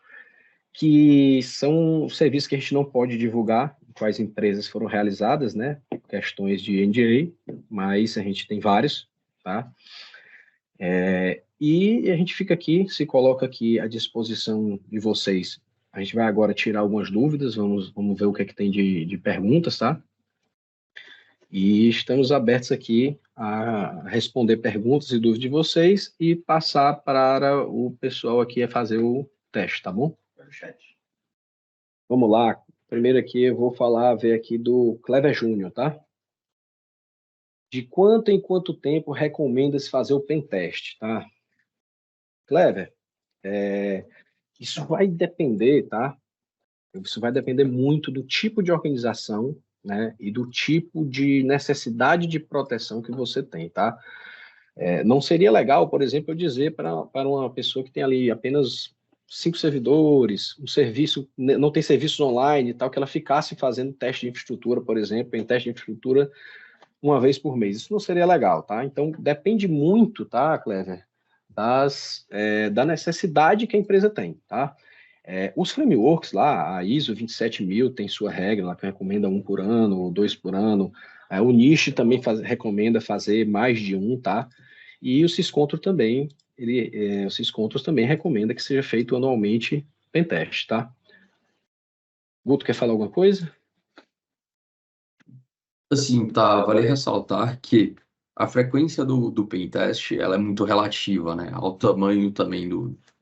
[SPEAKER 1] que são serviços que a gente não pode divulgar quais empresas foram realizadas, né? Questões de NDA, mas a gente tem vários, tá? E a gente fica aqui, se coloca aqui à disposição de vocês. A gente vai agora tirar algumas dúvidas, vamos ver o que é que tem de perguntas, tá? E estamos abertos aqui a responder perguntas e dúvidas de vocês e passar para o pessoal aqui a fazer o teste, tá bom? Vamos lá. Primeiro aqui eu vou ver aqui do Clever Júnior, tá? De quanto em quanto tempo recomenda-se fazer o pentest, tá? Clever, isso vai depender, tá? Isso vai depender muito do tipo de organização, né? E do tipo de necessidade de proteção que você tem, tá? Não seria legal, por exemplo, eu dizer para uma pessoa que tem ali apenas 5 servidores, um serviço, não tem serviços online e tal, que ela ficasse fazendo teste de infraestrutura, por exemplo, em teste de infraestrutura uma vez por mês. Isso não seria legal, tá? Então, depende muito, tá, Clever, da necessidade que a empresa tem, tá? Os frameworks lá, a ISO 27000 tem sua regra, lá que recomenda 1 por ano, ou 2 por ano. O NIST também recomenda fazer mais de um, tá? E o Syscontrol também, o Syscontrol também recomenda que seja feito anualmente pentest, tá? Guto, quer falar alguma coisa?
[SPEAKER 2] Assim, tá, vale ressaltar que a frequência do pentest, ela é muito relativa, né, ao tamanho também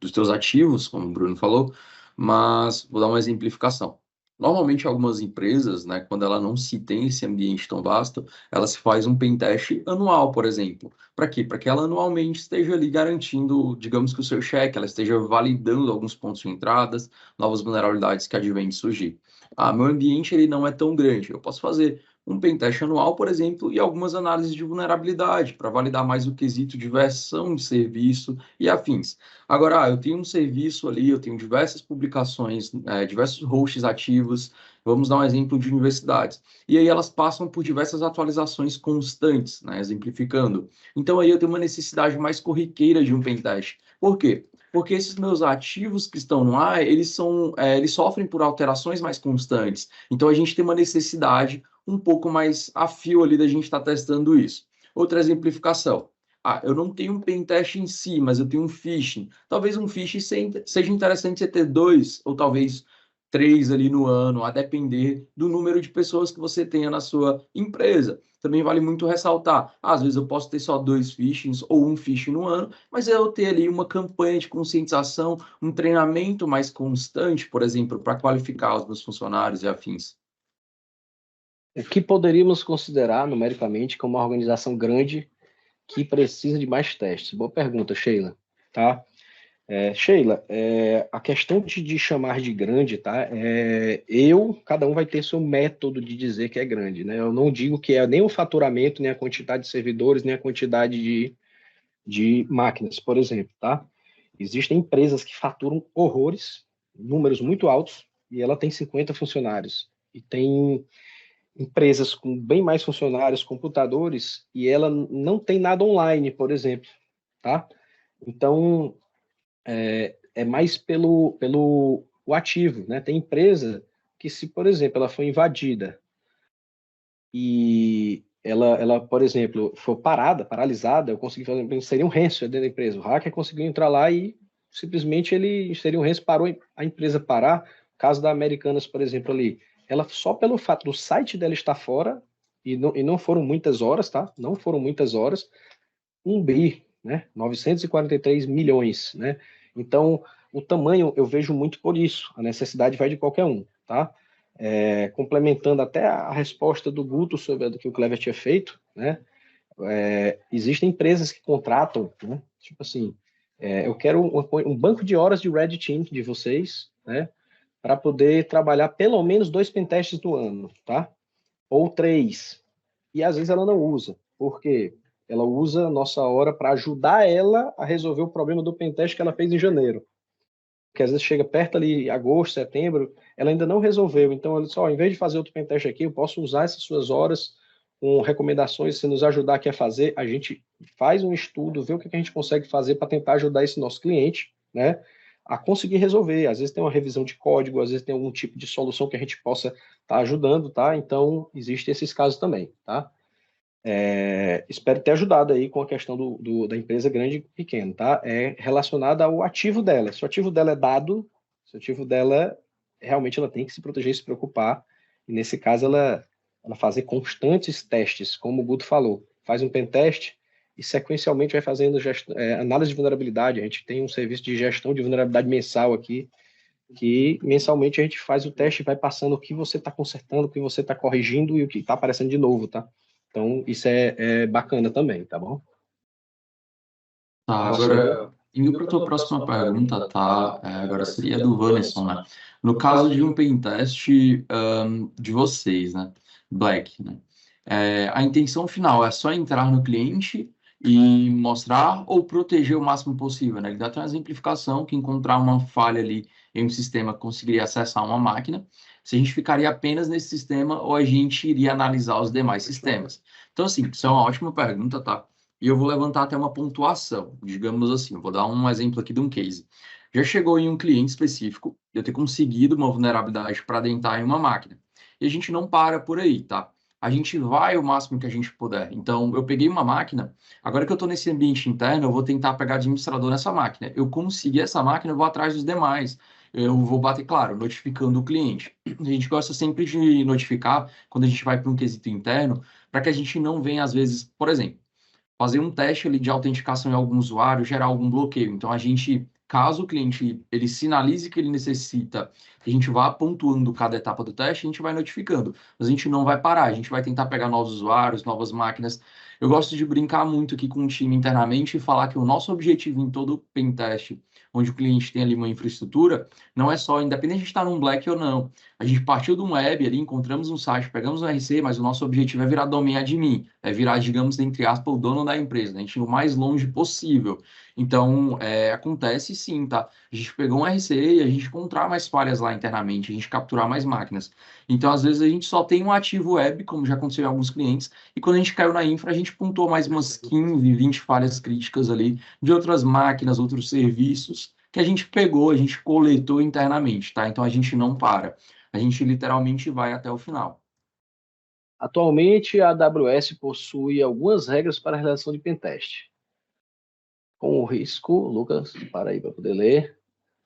[SPEAKER 2] dos teus ativos, como o Bruno falou, mas vou dar uma exemplificação. Normalmente, algumas empresas, né, quando ela não se tem esse ambiente tão vasto, ela se faz um pentest anual, por exemplo. Para quê? Para que ela anualmente esteja ali garantindo, digamos que o seu cheque, ela esteja validando alguns pontos de entradas, novas vulnerabilidades que advêm de surgir. Ah, meu ambiente ele não é tão grande, eu posso fazer um pentest anual, por exemplo, e algumas análises de vulnerabilidade para validar mais o quesito de versão de serviço e afins. Agora, eu tenho um serviço ali, eu tenho diversas publicações, diversos hosts ativos, vamos dar um exemplo de universidades. E aí elas passam por diversas atualizações constantes, né, exemplificando. Então aí eu tenho uma necessidade mais corriqueira de um pentest. Por quê? Porque esses meus ativos que estão no ar, eles sofrem por alterações mais constantes. Então a gente tem uma necessidade um pouco mais a fio ali da gente estar testando isso. Outra exemplificação. Ah, eu não tenho um pentest em si, mas eu tenho um phishing. Talvez um phishing seja interessante você ter 2 ou talvez 3 ali no ano, a depender do número de pessoas que você tenha na sua empresa. Também vale muito ressaltar. Às vezes eu posso ter só 2 phishings ou um phishing no ano, mas eu ter ali uma campanha de conscientização, um treinamento mais constante, por exemplo, para qualificar os meus funcionários e afins.
[SPEAKER 1] O que poderíamos considerar numericamente como uma organização grande que precisa de mais testes? Boa pergunta, Sheila. Tá? Sheila, a questão de chamar de grande, tá? Cada um vai ter seu método de dizer que é grande, né? Eu não digo que é nem o faturamento, nem a quantidade de servidores, nem a quantidade de máquinas, por exemplo, tá? Existem empresas que faturam horrores, números muito altos, e ela tem 50 funcionários. E tem empresas com bem mais funcionários, computadores, e ela não tem nada online, por exemplo, tá? Então, é mais pelo o ativo, né? Tem empresa que, se, por exemplo, ela foi invadida e ela, por exemplo, for paralisada, eu consegui fazer, seria um ransomware dentro da empresa. O hacker conseguiu entrar lá e simplesmente ele seria um ransomware, parou a empresa parar. Caso da Americanas, por exemplo, ali, ela só pelo fato do site dela estar fora, e não foram muitas horas, tá? Não foram muitas horas, 1 bi, né? 943 milhões, né? Então, o tamanho eu vejo muito por isso. A necessidade vai de qualquer um, tá? Complementando até a resposta do Guto sobre o que o Clever tinha feito, né? Existem empresas que contratam, né? Tipo assim, Eu quero um banco de horas de Red Team de vocês, né? Para poder trabalhar pelo menos 2 pentests no ano, tá? Ou 3. E às vezes ela não usa. Por quê? Ela usa a nossa hora para ajudar ela a resolver o problema do pentest que ela fez em janeiro. Porque às vezes chega perto ali, agosto, setembro, ela ainda não resolveu. Então, ela disse, em vez de fazer outro pentest aqui, eu posso usar essas suas horas com recomendações, se nos ajudar aqui a fazer, a gente faz um estudo, vê o que a gente consegue fazer para tentar ajudar esse nosso cliente, né, a conseguir resolver. Às vezes tem uma revisão de código, às vezes tem algum tipo de solução que a gente possa estar ajudando, tá? Então, existem esses casos também, tá? Espero ter ajudado aí com a questão da empresa grande e pequena, tá? É relacionada ao ativo dela. Se o ativo dela é dado, se o ativo dela, realmente ela tem que se proteger e se preocupar. E nesse caso, ela fazer constantes testes, como o Guto falou. Faz um pen teste e sequencialmente vai fazendo análise de vulnerabilidade. A gente tem um serviço de gestão de vulnerabilidade mensal aqui, que mensalmente a gente faz o teste e vai passando o que você está consertando, o que você está corrigindo e o que está aparecendo de novo, tá? Então, isso é bacana também, tá bom?
[SPEAKER 2] Tá, agora, indo para a tua próxima pergunta, tá? Agora seria do Vanesson, né? No caso de um pentest de vocês, né? Black, né? A intenção final é só entrar no cliente e mostrar ou proteger o máximo possível, né? Ele dá até uma exemplificação que encontrar uma falha ali em um sistema conseguiria acessar uma máquina, se a gente ficaria apenas nesse sistema ou a gente iria analisar os demais sistemas. Então, assim, isso é uma ótima pergunta, tá? E eu vou levantar até uma pontuação, digamos assim, vou dar um exemplo aqui de um case. Já chegou em um cliente específico, eu ter conseguido uma vulnerabilidade para adentrar em uma máquina. E a gente não para por aí, tá? A gente vai o máximo que a gente puder. Então, eu peguei uma máquina, agora que eu estou nesse ambiente interno, eu vou tentar pegar administrador nessa máquina. Eu consegui essa máquina, eu vou atrás dos demais. Eu vou bater, claro, notificando o cliente. A gente gosta sempre de notificar quando a gente vai para um quesito interno, para que a gente não venha, às vezes, por exemplo, fazer um teste ali de autenticação em algum usuário, gerar algum bloqueio. Então, a gente, caso o cliente ele sinalize que ele necessita, a gente vá pontuando cada etapa do teste, a gente vai notificando. Mas a gente não vai parar, a gente vai tentar pegar novos usuários, novas máquinas. Eu gosto de brincar muito aqui com o time internamente e falar que o nosso objetivo em todo pentest, onde o cliente tem ali uma infraestrutura, não é só, independente de estar num black ou não. A gente partiu de um web ali, encontramos um site, pegamos um RC, mas o nosso objetivo é virar domain admin, é virar, digamos, entre aspas, o dono da empresa, né? A gente ir o mais longe possível. Então, acontece sim, tá? A gente pegou um RC e a gente encontrar mais falhas lá internamente, a gente capturar mais máquinas. Então, às vezes, a gente só tem um ativo web, como já aconteceu em alguns clientes, e quando a gente caiu na infra, a gente pontuou mais umas 15, 20 falhas críticas ali de outras máquinas, outros serviços, que a gente pegou, a gente coletou internamente, tá? Então, a gente não para. A gente literalmente vai até o final.
[SPEAKER 1] Atualmente, a AWS possui algumas regras para a realização de pentest. Com o risco, Lucas, para aí para poder ler,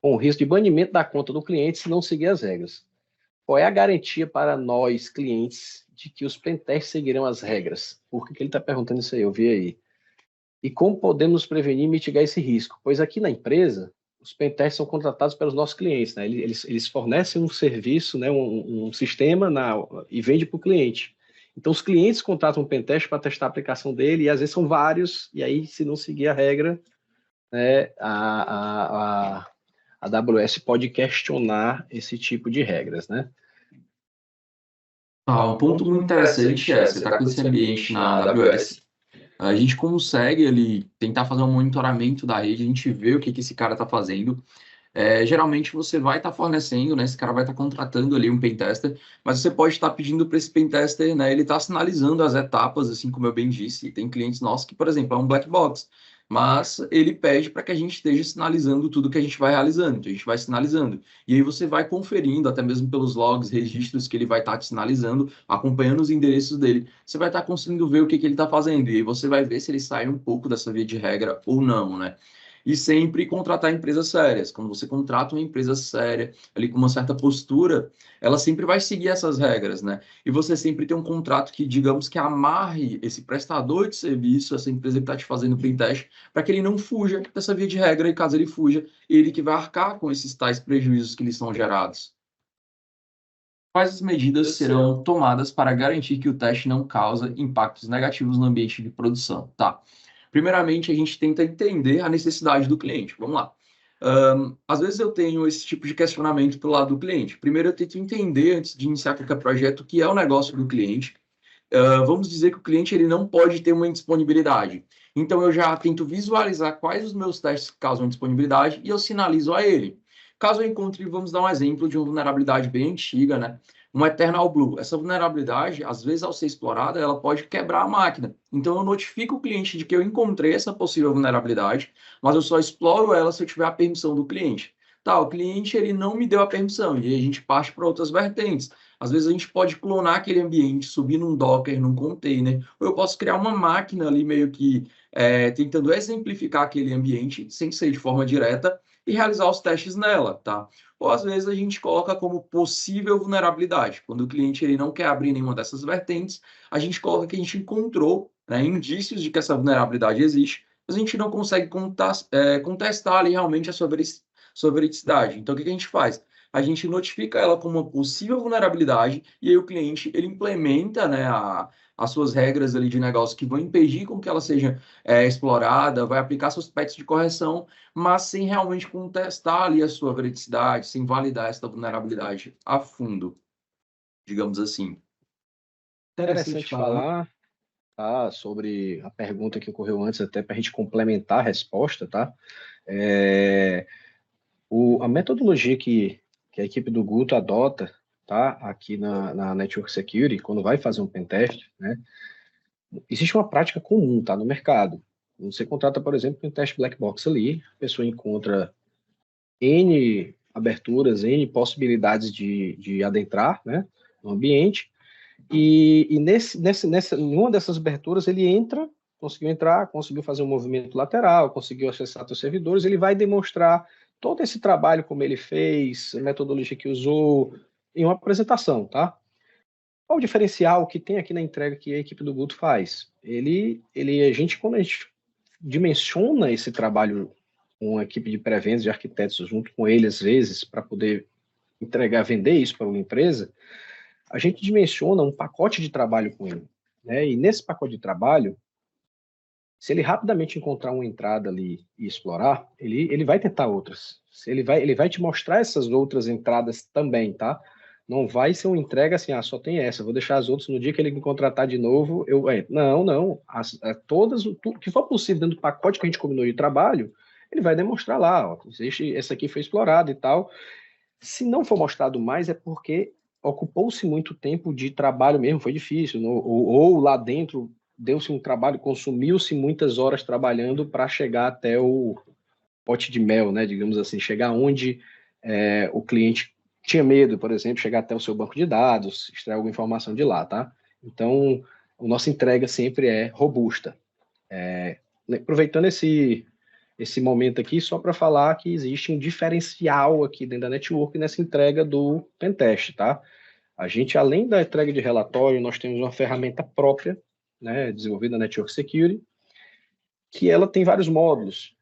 [SPEAKER 1] com o risco de banimento da conta do cliente se não seguir as regras. Qual é a garantia para nós, clientes, de que os pentests seguirão as regras? Por que ele está perguntando isso aí? Eu vi aí. E como podemos prevenir e mitigar esse risco? Pois aqui na empresa, os pentests são contratados pelos nossos clientes, né? Eles fornecem um serviço, né? um sistema e vende para o cliente. Então, os clientes contratam um pentest para testar a aplicação dele, e às vezes são vários, e aí, se não seguir a regra, né, a AWS pode questionar esse tipo de regras, né?
[SPEAKER 2] Um ponto muito interessante você está com esse ambiente na AWS. A gente consegue ali tentar fazer um monitoramento da rede, a gente vê o que esse cara está fazendo. Geralmente você vai estar fornecendo, né? Esse cara vai estar contratando ali um pentester, mas você pode estar pedindo para esse pentester, né? Ele está sinalizando as etapas, assim como eu bem disse. Tem clientes nossos que, por exemplo, é um black box, mas ele pede para que a gente esteja sinalizando tudo que a gente vai realizando. Então a gente vai sinalizando. E aí você vai conferindo, até mesmo pelos logs, registros que ele vai estar te sinalizando, acompanhando os endereços dele. Você vai estar conseguindo ver o que ele está fazendo. E aí você vai ver se ele sai um pouco dessa via de regra ou não, né? E sempre contratar empresas sérias. Quando você contrata uma empresa séria, ali com uma certa postura, ela sempre vai seguir essas regras, né? E você sempre tem um contrato que, digamos, que amarre esse prestador de serviço, essa empresa que está te fazendo o pentest, para que ele não fuja dessa via de regra, e caso ele fuja, ele que vai arcar com esses tais prejuízos que lhe são gerados. Quais as medidas serão tomadas para garantir que o teste não causa impactos negativos no ambiente de produção? Tá. Primeiramente, a gente tenta entender a necessidade do cliente. Vamos lá. Às vezes eu tenho esse tipo de questionamento pelo lado do cliente. Primeiro, eu tento entender, antes de iniciar qualquer projeto, o que é o negócio do cliente. Vamos dizer que o cliente ele não pode ter uma indisponibilidade. Então, eu já tento visualizar quais os meus testes causam indisponibilidade e eu sinalizo a ele. Caso eu encontre, vamos dar um exemplo de uma vulnerabilidade bem antiga, né? Um Eternal Blue. Essa vulnerabilidade, às vezes, ao ser explorada, ela pode quebrar a máquina. Então, eu notifico o cliente de que eu encontrei essa possível vulnerabilidade, mas eu só exploro ela se eu tiver a permissão do cliente. Tá, o cliente ele não me deu a permissão, e aí a gente parte para outras vertentes. Às vezes a gente pode clonar aquele ambiente, subir num Docker, num container, ou eu posso criar uma máquina ali meio que tentando exemplificar aquele ambiente, sem ser de forma direta, e realizar os testes nela, tá? Ou às vezes a gente coloca como possível vulnerabilidade. Quando o cliente ele não quer abrir nenhuma dessas vertentes, a gente coloca que a gente encontrou, né, indícios de que essa vulnerabilidade existe, mas a gente não consegue contestar ali realmente a sua veridicidade. Então, o que a gente faz? A gente notifica ela como uma possível vulnerabilidade e aí o cliente ele implementa, né, as suas regras ali de negócio que vão impedir com que ela seja explorada, vai aplicar seus patches de correção, mas sem realmente contestar ali a sua veridicidade, sem validar essa vulnerabilidade a fundo, digamos assim.
[SPEAKER 1] Interessante falar, tá, sobre a pergunta que ocorreu antes, até para a gente complementar a resposta, tá? A metodologia que a equipe do Guto adota, tá, aqui na Network Security, quando vai fazer um pentest, né, existe uma prática comum, tá, no mercado. Você contrata, por exemplo, um teste black box ali, a pessoa encontra N aberturas, N possibilidades de adentrar, né, no ambiente, e em uma dessas aberturas ele conseguiu entrar, conseguiu fazer um movimento lateral, conseguiu acessar seus servidores, ele vai demonstrar todo esse trabalho como ele fez, a metodologia que usou, em uma apresentação, tá? Qual o diferencial que tem aqui na entrega que a equipe do Guto faz? Quando a gente dimensiona esse trabalho com a equipe de pré-vendas de arquitetos junto com ele, às vezes, para poder vender isso para uma empresa, a gente dimensiona um pacote de trabalho com ele, né? E nesse pacote de trabalho, se ele rapidamente encontrar uma entrada ali e explorar, ele vai tentar outras. Ele vai te mostrar essas outras entradas também, tá? Não vai ser uma entrega assim, só tem essa, vou deixar as outras no dia que ele me contratar de novo, eu entro. Não. Todas, o que for possível dentro do pacote que a gente combinou de trabalho, ele vai demonstrar lá, ó, existe, essa aqui foi explorada e tal. Se não for mostrado mais, é porque ocupou-se muito tempo de trabalho mesmo, foi difícil, ou lá dentro deu-se um trabalho, consumiu-se muitas horas trabalhando para chegar até o pote de mel, né, digamos assim, chegar onde o cliente tinha medo, por exemplo, chegar até o seu banco de dados, extrair alguma informação de lá, tá? Então, a nossa entrega sempre é robusta. Aproveitando esse momento aqui, só para falar que existe um diferencial aqui dentro da network nessa entrega do pentest, tá? A gente, além da entrega de relatório, nós temos uma ferramenta própria, né, desenvolvida na Network Security, que ela tem vários módulos.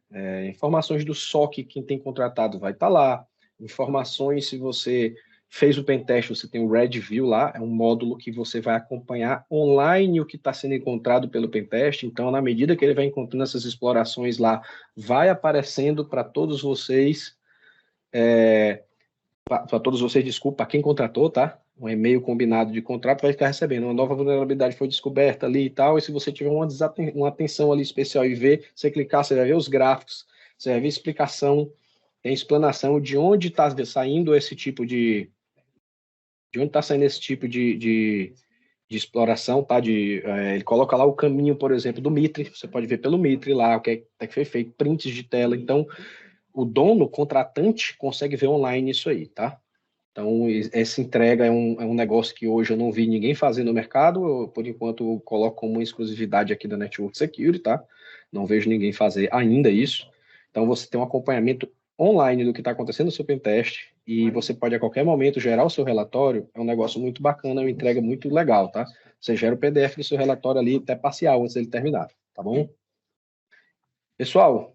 [SPEAKER 1] Informações do SOC, quem tem contratado vai estar lá. Informações, se você fez o pentest, você tem o Red View lá, é um módulo que você vai acompanhar online o que está sendo encontrado pelo pentest. Então, na medida que ele vai encontrando essas explorações lá, vai aparecendo para todos vocês, desculpa, quem contratou, tá? Um e-mail combinado de contrato vai ficar recebendo. Uma nova vulnerabilidade foi descoberta ali e tal, e se você tiver uma atenção ali especial e ver, você clicar, você vai ver os gráficos, você vai ver explicação, tem explanação de onde está saindo esse tipo de onde está saindo esse tipo de exploração, tá? Ele coloca lá o caminho, por exemplo, do Mitre, você pode ver pelo Mitre lá, o que foi feito, prints de tela, então o dono, o contratante, consegue ver online isso aí, tá? Então, essa entrega é um negócio que hoje eu não vi ninguém fazer no mercado, por enquanto eu coloco como uma exclusividade aqui da Network Security, tá? Não vejo ninguém fazer ainda isso. Então, você tem um acompanhamento online do que está acontecendo no seu pentest e você pode a qualquer momento gerar o seu relatório, é um negócio muito bacana, é uma entrega muito legal, tá? Você gera o PDF do seu relatório ali até parcial, antes dele terminar, tá bom? Pessoal,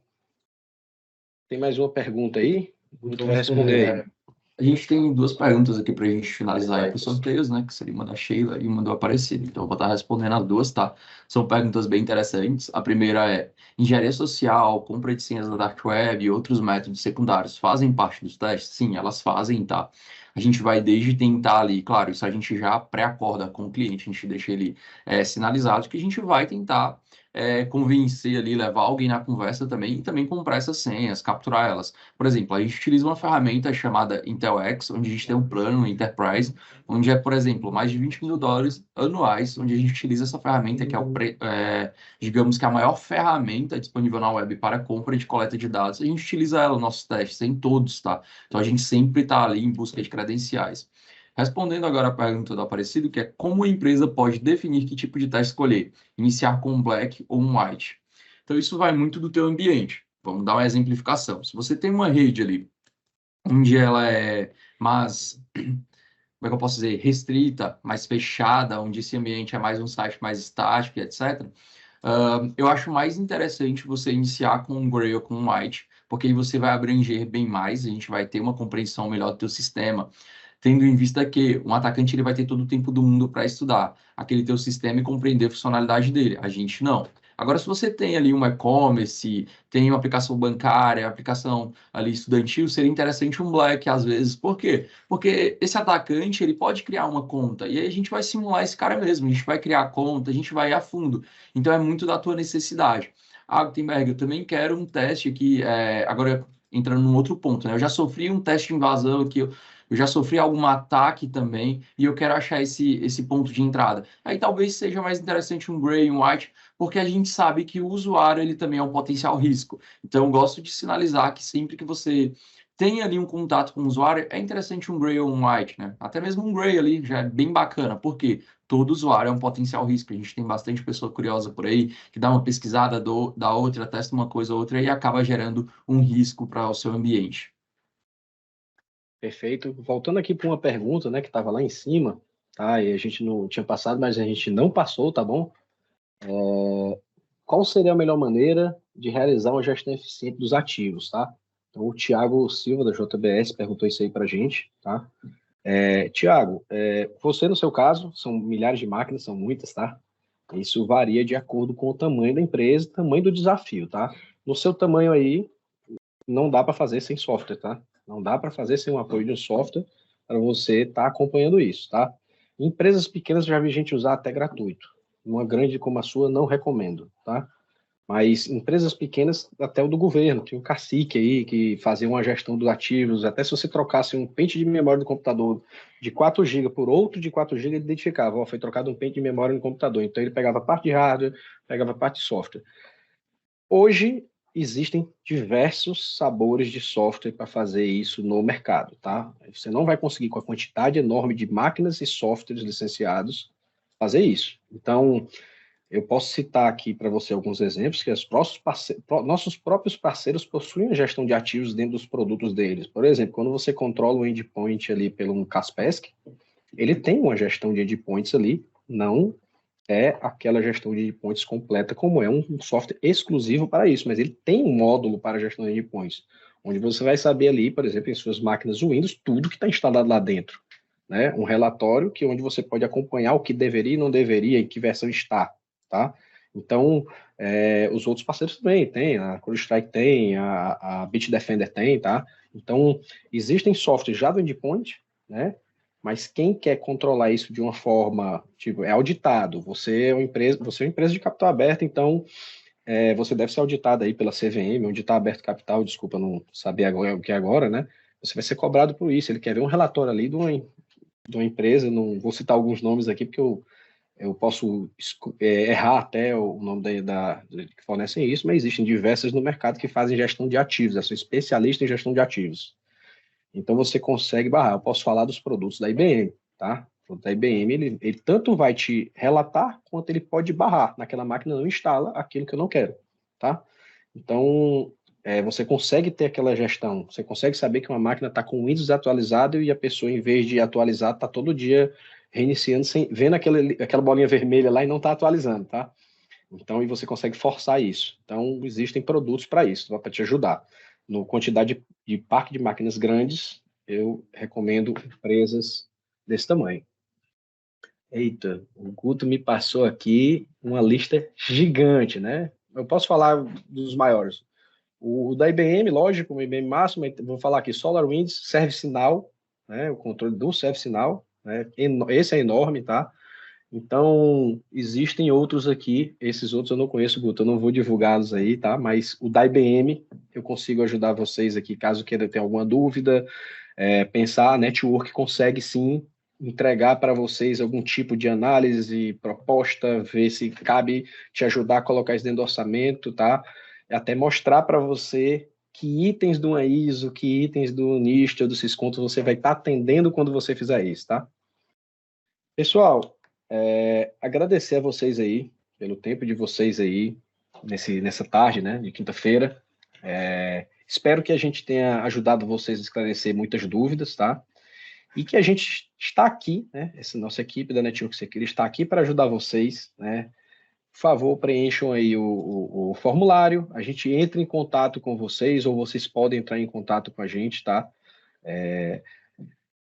[SPEAKER 1] tem mais uma pergunta aí? Muito vai responder aí.
[SPEAKER 2] A gente tem duas perguntas aqui para a gente finalizar aí para os sorteios, né? Que seria uma da Sheila e uma do Aparecido. Então, eu vou estar respondendo as duas, tá? São perguntas bem interessantes. A primeira é: engenharia social, compra de senhas da Dark Web e outros métodos secundários fazem parte dos testes? Sim, elas fazem, tá? A gente vai desde tentar ali, claro, isso a gente já pré-acorda com o cliente, a gente deixa ele sinalizado que a gente vai tentar convencer ali, levar alguém na conversa também e também comprar essas senhas, capturar elas. Por exemplo, a gente utiliza uma ferramenta chamada IntelX, onde a gente tem um plano Enterprise, onde é, por exemplo, mais de US$ 20 mil anuais, onde a gente utiliza essa ferramenta, que digamos que a maior ferramenta disponível na web para compra de coleta de dados. A gente utiliza ela nos nossos testes, em todos, tá? Então a gente sempre está ali em busca de credenciais. Respondendo agora a pergunta do Aparecido, que é como a empresa pode definir que tipo de teste escolher, iniciar com um black ou um white. Então isso vai muito do teu ambiente. Vamos dar uma exemplificação. Se você tem uma rede ali, onde ela é mais, como é que eu posso dizer, restrita, mais fechada, onde esse ambiente é mais um site mais estático, etc., eu acho mais interessante você iniciar com um gray ou com um white, porque aí você vai abranger bem mais, a gente vai ter uma compreensão melhor do teu sistema, tendo em vista que um atacante ele vai ter todo o tempo do mundo para estudar aquele teu sistema e compreender a funcionalidade dele. A gente não. Agora, se você tem ali um e-commerce, tem uma aplicação bancária, aplicação ali estudantil, seria interessante um Black às vezes. Por quê? Porque esse atacante ele pode criar uma conta e aí a gente vai simular esse cara mesmo, a gente vai criar a conta, a gente vai ir a fundo. Então é muito da tua necessidade. Ah, Gutenberg, eu também quero um teste aqui, agora entrando num outro ponto, né? Eu já sofri um teste de invasão aqui, eu já sofri algum ataque também e eu quero achar esse ponto de entrada. Aí talvez seja mais interessante um gray e um white, porque a gente sabe que o usuário ele também é um potencial risco. Então eu gosto de sinalizar que sempre que você tem ali um contato com o usuário, é interessante um gray ou um white, né? Até mesmo um gray ali já é bem bacana. Por quê? Todo usuário é um potencial risco. A gente tem bastante pessoa curiosa por aí que dá uma pesquisada da outra, testa uma coisa ou outra e acaba gerando um risco para o seu ambiente.
[SPEAKER 1] Perfeito. Voltando aqui para uma pergunta, né, que estava lá em cima, tá? E a gente não tinha passado, mas a gente não passou, tá bom? Qual seria a melhor maneira de realizar uma gestão eficiente dos ativos, tá? Então, o Tiago Silva, da JBS, perguntou isso aí para a gente, tá? Tiago, você, no seu caso, são milhares de máquinas, são muitas, tá? Isso varia de acordo com o tamanho da empresa, tamanho do desafio, tá? No seu tamanho aí, não dá para fazer sem software, tá? Não dá para fazer sem o apoio de um software para você estar acompanhando isso, tá? Em empresas pequenas já vi gente usar até gratuito. Uma grande como a sua, não recomendo, tá? Mas empresas pequenas, até o do governo, tem um cacique aí que fazia uma gestão dos ativos, até se você trocasse um pente de memória do computador de 4 GB por outro de 4 GB, ele identificava, ó, foi trocado um pente de memória no computador. Então ele pegava parte de hardware, pegava parte de software. Hoje existem diversos sabores de software para fazer isso no mercado, tá? Você não vai conseguir com a quantidade enorme de máquinas e softwares licenciados fazer isso. Então, eu posso citar aqui para você alguns exemplos que nossos próprios parceiros possuem a gestão de ativos dentro dos produtos deles. Por exemplo, quando você controla o endpoint ali pelo Kaspersky, ele tem uma gestão de endpoints ali, não é aquela gestão de endpoints completa, como é um software exclusivo para isso, mas ele tem um módulo para gestão de endpoints, onde você vai saber ali, por exemplo, em suas máquinas Windows, tudo que está instalado lá dentro. Né? Um relatório onde você pode acompanhar o que deveria e não deveria, em que versão está. Tá? Então, os outros parceiros também tem, a CrowdStrike tem, a Bitdefender tem, tá? Então, existem softwares já do endpoint, né? Mas quem quer controlar isso de uma forma, tipo, é auditado. Você é uma empresa de capital aberto, então você deve ser auditado aí pela CVM, onde está aberto capital, desculpa não saber agora, o que é agora, né? Você vai ser cobrado por isso. Ele quer ver um relatório ali de uma empresa, não vou citar alguns nomes aqui, porque eu posso errar até o nome que fornecem isso, mas existem diversas no mercado que fazem gestão de ativos, são especialistas em gestão de ativos. Então você consegue barrar. Eu posso falar dos produtos da IBM, tá? O produto da IBM, ele tanto vai te relatar, quanto ele pode barrar. Naquela máquina não instala aquilo que eu não quero, tá? Então, você consegue ter aquela gestão, você consegue saber que uma máquina está com o Windows atualizado e a pessoa, em vez de atualizar, está todo dia reiniciando, vendo aquela bolinha vermelha lá e não está atualizando, tá? Então, e você consegue forçar isso. Então, existem produtos para isso, para te ajudar. No quantidade de parque de máquinas grandes, eu recomendo empresas desse tamanho. Eita, o Guto me passou aqui uma lista gigante, né? Eu posso falar dos maiores. O da IBM, lógico, o IBM máximo, vou falar aqui, SolarWinds, ServiceNow, né? O controle do ServiceNow, né? Esse é enorme, tá? Então, existem outros aqui, esses outros eu não conheço, Guto, eu não vou divulgá-los aí, tá? Mas o da IBM, eu consigo ajudar vocês aqui, caso queira ter alguma dúvida, pensar, a Network consegue sim entregar para vocês algum tipo de análise, proposta, ver se cabe te ajudar a colocar isso dentro do orçamento, tá? Até mostrar para você que itens do ISO, que itens do NIST ou do Sysconto você vai estar atendendo quando você fizer isso, tá? Pessoal, agradecer a vocês aí, pelo tempo de vocês aí, nessa tarde, né, de quinta-feira. Espero que a gente tenha ajudado vocês a esclarecer muitas dúvidas, tá? E que a gente está aqui, né, essa nossa equipe da Network Security está aqui para ajudar vocês, né? Por favor, preencham aí o formulário, a gente entra em contato com vocês, ou vocês podem entrar em contato com a gente, tá?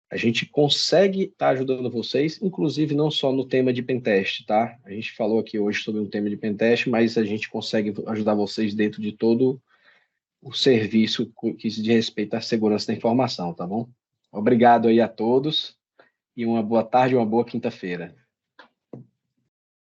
[SPEAKER 1] A gente consegue estar ajudando vocês, inclusive não só no tema de pentest, tá? A gente falou aqui hoje sobre um tema de pentest, mas a gente consegue ajudar vocês dentro de todo o serviço que se diz respeito à segurança da informação, tá bom? Obrigado aí a todos e uma boa tarde, uma boa quinta-feira.